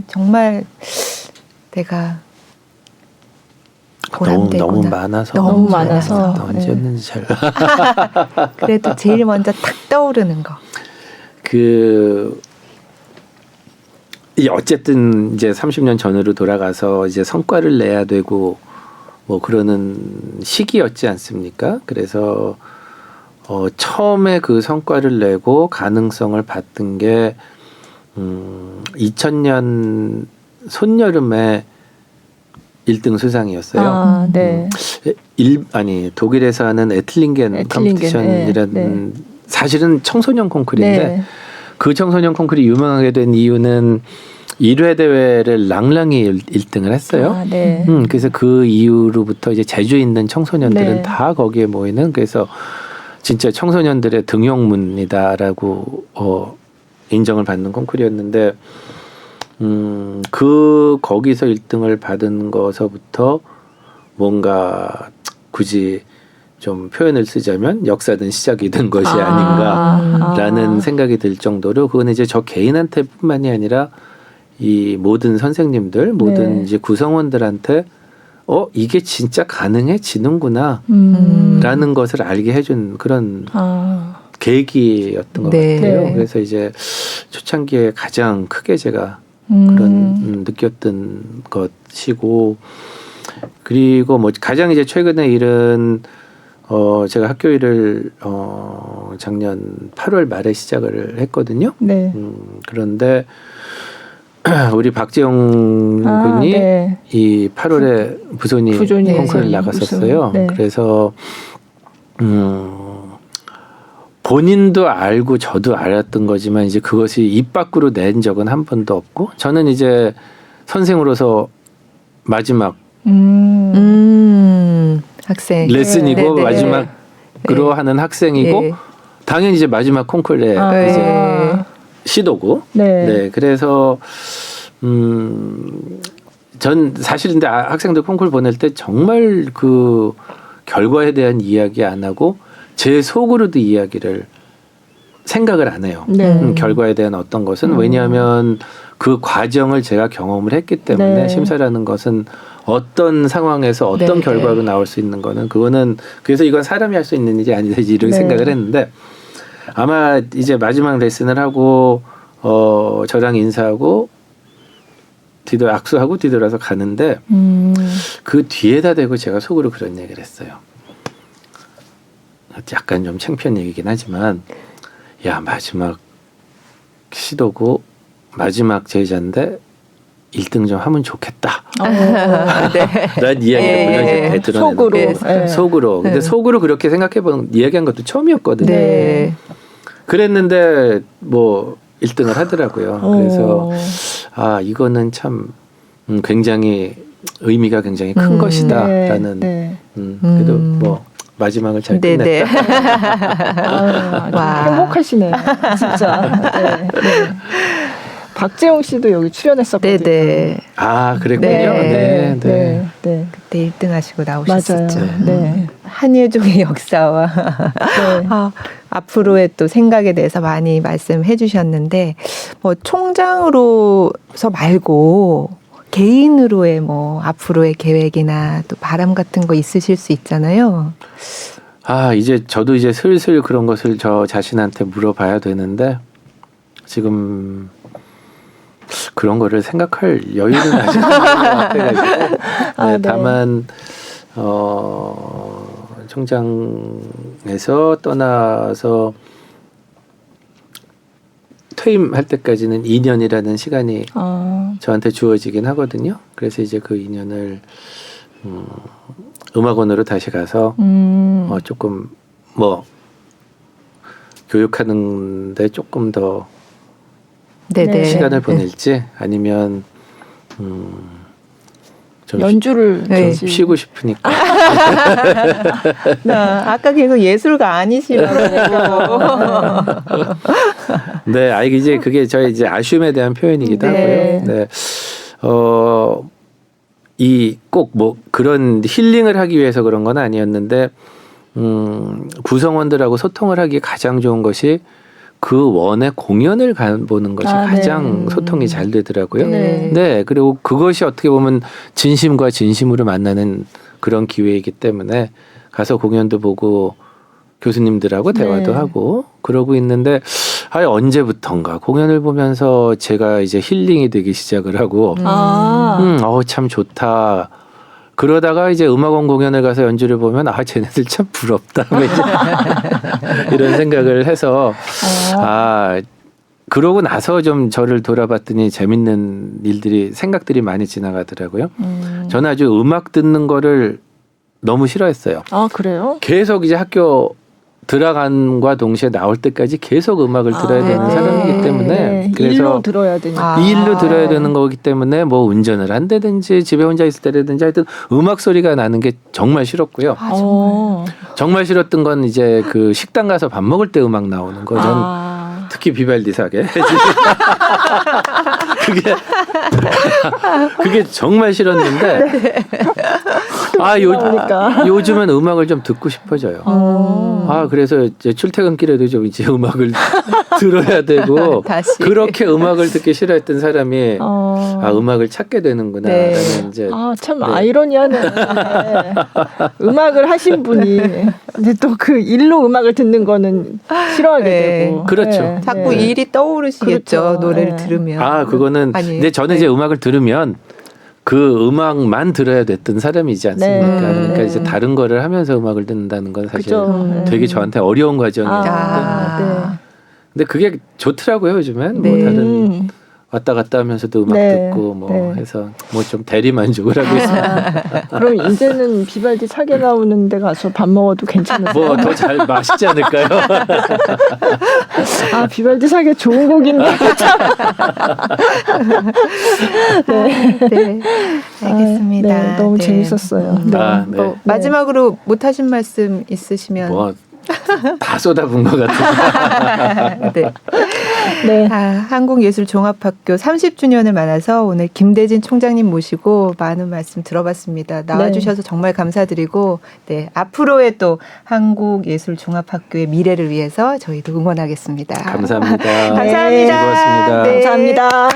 정말 내가 보람되구나. 너무 많아서 너무 많아서. 언제였는지 잘 그래도 제일 먼저 탁 떠오르는 거. 어쨌든 이제 30년 전으로 돌아가서 이제 성과를 내야 되고 뭐 그러는 시기였지 않습니까? 그래서 처음에 그 성과를 내고 가능성을 봤던 게 2000년 손여름에 1등 수상이었어요. 네. 독일에서 하는 에틀링겐 컴피티션이라는 사실은 청소년 콩쿨인데 네. 그 청소년 콩쿨이 유명하게 된 이유는 1회 대회를 랑랑이 1등을 했어요. 네. 그래서 그 이후로부터 이제 제주에 있는 청소년들은 네. 다 거기에 모이는 그래서 진짜 청소년들의 등용문이다라고 인정을 받는 콩쿨이었는데 거기서 1등을 받은 거서부터 뭔가 굳이 좀 표현을 쓰자면 역사든 시작이 된 것이 아닌가라는 생각이 들 정도로 그건 이제 저 개인한테뿐만이 아니라 이 모든 선생님들, 모든 이제 구성원들한테 이게 진짜 가능해지는구나 라는 것을 알게 해준 그런 계기였던 것 같아요. 그래서 이제 초창기에 가장 크게 제가 그런 느꼈던 것이고 그리고 뭐 가장 이제 최근의 일은 제가 학교 일을 작년 8월 말에 시작을 했거든요. 네. 그런데 우리 박재영 군이 이 8월에 부소니 콩쿠르를 나갔었어요. 네. 그래서 본인도 알고 저도 알았던 거지만 이제 그것이 입 밖으로 낸 적은 한 번도 없고 저는 이제 선생으로서 마지막 학생 레슨이고 마지막으로 하는 학생이고 당연히 이제 마지막 콩쿠르에 이제 시도고 네 그래서 전 사실 근데 학생들 콩쿠르 보낼 때 정말 그 결과에 대한 이야기 안 하고 제 속으로도 이야기를 생각을 안 해요. 결과에 대한 어떤 것은 왜냐하면 그 과정을 제가 경험을 했기 때문에 심사라는 것은 어떤 상황에서 어떤 결과로 나올 수 있는 거는 그거는 그래서 이건 사람이 할 수 있는 일이 아니다 이런 생각을 했는데 아마 이제 마지막 레슨을 하고 저랑 인사하고 악수하고 뒤돌아서 가는데 그 뒤에다 대고 제가 속으로 그런 얘기를 했어요. 약간 좀 창피한 얘기긴 하지만 야 마지막 시도고 마지막 제자인데 1등 좀 하면 좋겠다. 라는 이야기를 물론 이제 배드러내는 속으로. 근데 속으로 그렇게 생각해본 이야기한 것도 처음이었거든요. 그랬는데 뭐 1등을 하더라고요. 그래서 이거는 참 굉장히 의미가 굉장히 큰 것이다라는 그래도 뭐 마지막을 잘 끝냈다. 행복하시네요. 진짜. 박재홍 씨도 여기 출연했었거든요. 네네. 아, 그랬군요. 네. 네. 그때 1등 하시고 나오셨었죠. 맞아요. 네. 한예종의 역사와 네. 앞으로의 또 생각에 대해서 많이 말씀해 주셨는데 뭐 총장으로서 말고 개인으로의 뭐 앞으로의 계획이나 또 바람 같은 거 있으실 수 있잖아요. 이제 저도 이제 슬슬 그런 것을 저 자신한테 물어봐야 되는데 지금 그런 거를 생각할 여유는 아직 없는 것 같아가지고 네. 다만 총장에서 떠나서 퇴임할 때까지는 2년이라는 시간이 저한테 주어지긴 하거든요. 그래서 이제 그 2년을 음악원으로 다시 가서 조금 뭐 교육하는데 조금 더 네네. 시간을 보낼지 아니면 좀 연주를 네. 좀 쉬고 싶으니까. 아까 계속 예술가 아니시라고. 네, 이제 그게 저의 이제 아쉬움에 대한 표현이기도 네. 하고요. 네, 이 꼭 뭐 그런 힐링을 하기 위해서 그런 건 아니었는데, 구성원들하고 소통을 하기 가장 좋은 것이 그 원의 공연을 보는 것이 가장 소통이 잘 되더라고요. 네. 그리고 그것이 어떻게 보면 진심과 진심으로 만나는 그런 기회이기 때문에 가서 공연도 보고 교수님들하고 대화도 하고 그러고 있는데 언제부턴가 공연을 보면서 제가 이제 힐링이 되기 시작을 하고 참 좋다. 그러다가 이제 음악원 공연을 가서 연주를 보면 쟤네들 참 부럽다. 이런 생각을 해서 그러고 나서 좀 저를 돌아봤더니 재밌는 생각들이 많이 지나가더라고요. 저는 아주 음악 듣는 거를 너무 싫어했어요. 그래요? 계속 이제 학교 들어간과 동시에 나올 때까지 계속 음악을 들어야 되는 사람이기 때문에 그래서 일로 들어야 되니까 이 일로 들어야 되는 거기 때문에 뭐 운전을 한다든지 집에 혼자 있을 때라든지 하여튼 음악 소리가 나는 게 정말 싫었고요. 정말 싫었던 건 이제 그 식당 가서 밥 먹을 때 음악 나오는 거. 전 특히 비발디 사계 그게 정말 싫었는데 요즘은 음악을 좀 듣고 싶어져요. 그래서 이제 출퇴근길에도 좀 이제 음악을 들어야 되고 다시. 그렇게 음악을 듣기 싫어했던 사람이 음악을 찾게 되는구나. 네. 이제 참 아이러니하네. 음악을 하신 분이 근데 또 그 일로 음악을 듣는 거는 싫어하게 되고. 그렇죠. 자꾸 일이 떠오르시겠죠. 그렇죠. 노래를 들으면. 그거는 근데 저는 이제 음악을 들으면 그 음악만 들어야 됐던 사람이지 않습니까? 그러니까 이제 다른 거를 하면서 음악을 듣는다는 건 사실 되게 저한테 어려운 과정이었는데 근데 그게 좋더라고요. 요즘엔 뭐 다른 왔다 갔다 하면서도 음악 듣고 뭐 해서 뭐 좀 대리 만족을 하고 있습니다. 그럼 이제는 비발디 사계 나오는 데 가서 밥 먹어도 괜찮을까요? 뭐 더 잘 맛있지 않을까요? 비발디 사계 좋은 곡인데. 네. 알겠습니다. 너무 재밌었어요. 마지막으로 못하신 말씀 있으시면. 다 쏟아본 것 같아요. 한국예술종합학교 30주년을 맞아서 오늘 김대진 총장님 모시고 많은 말씀 들어봤습니다. 나와주셔서 정말 감사드리고 앞으로의 또 한국예술종합학교의 미래를 위해서 저희도 응원하겠습니다. 감사합니다. 감사합니다. 즐거웠습니다. 감사합니다.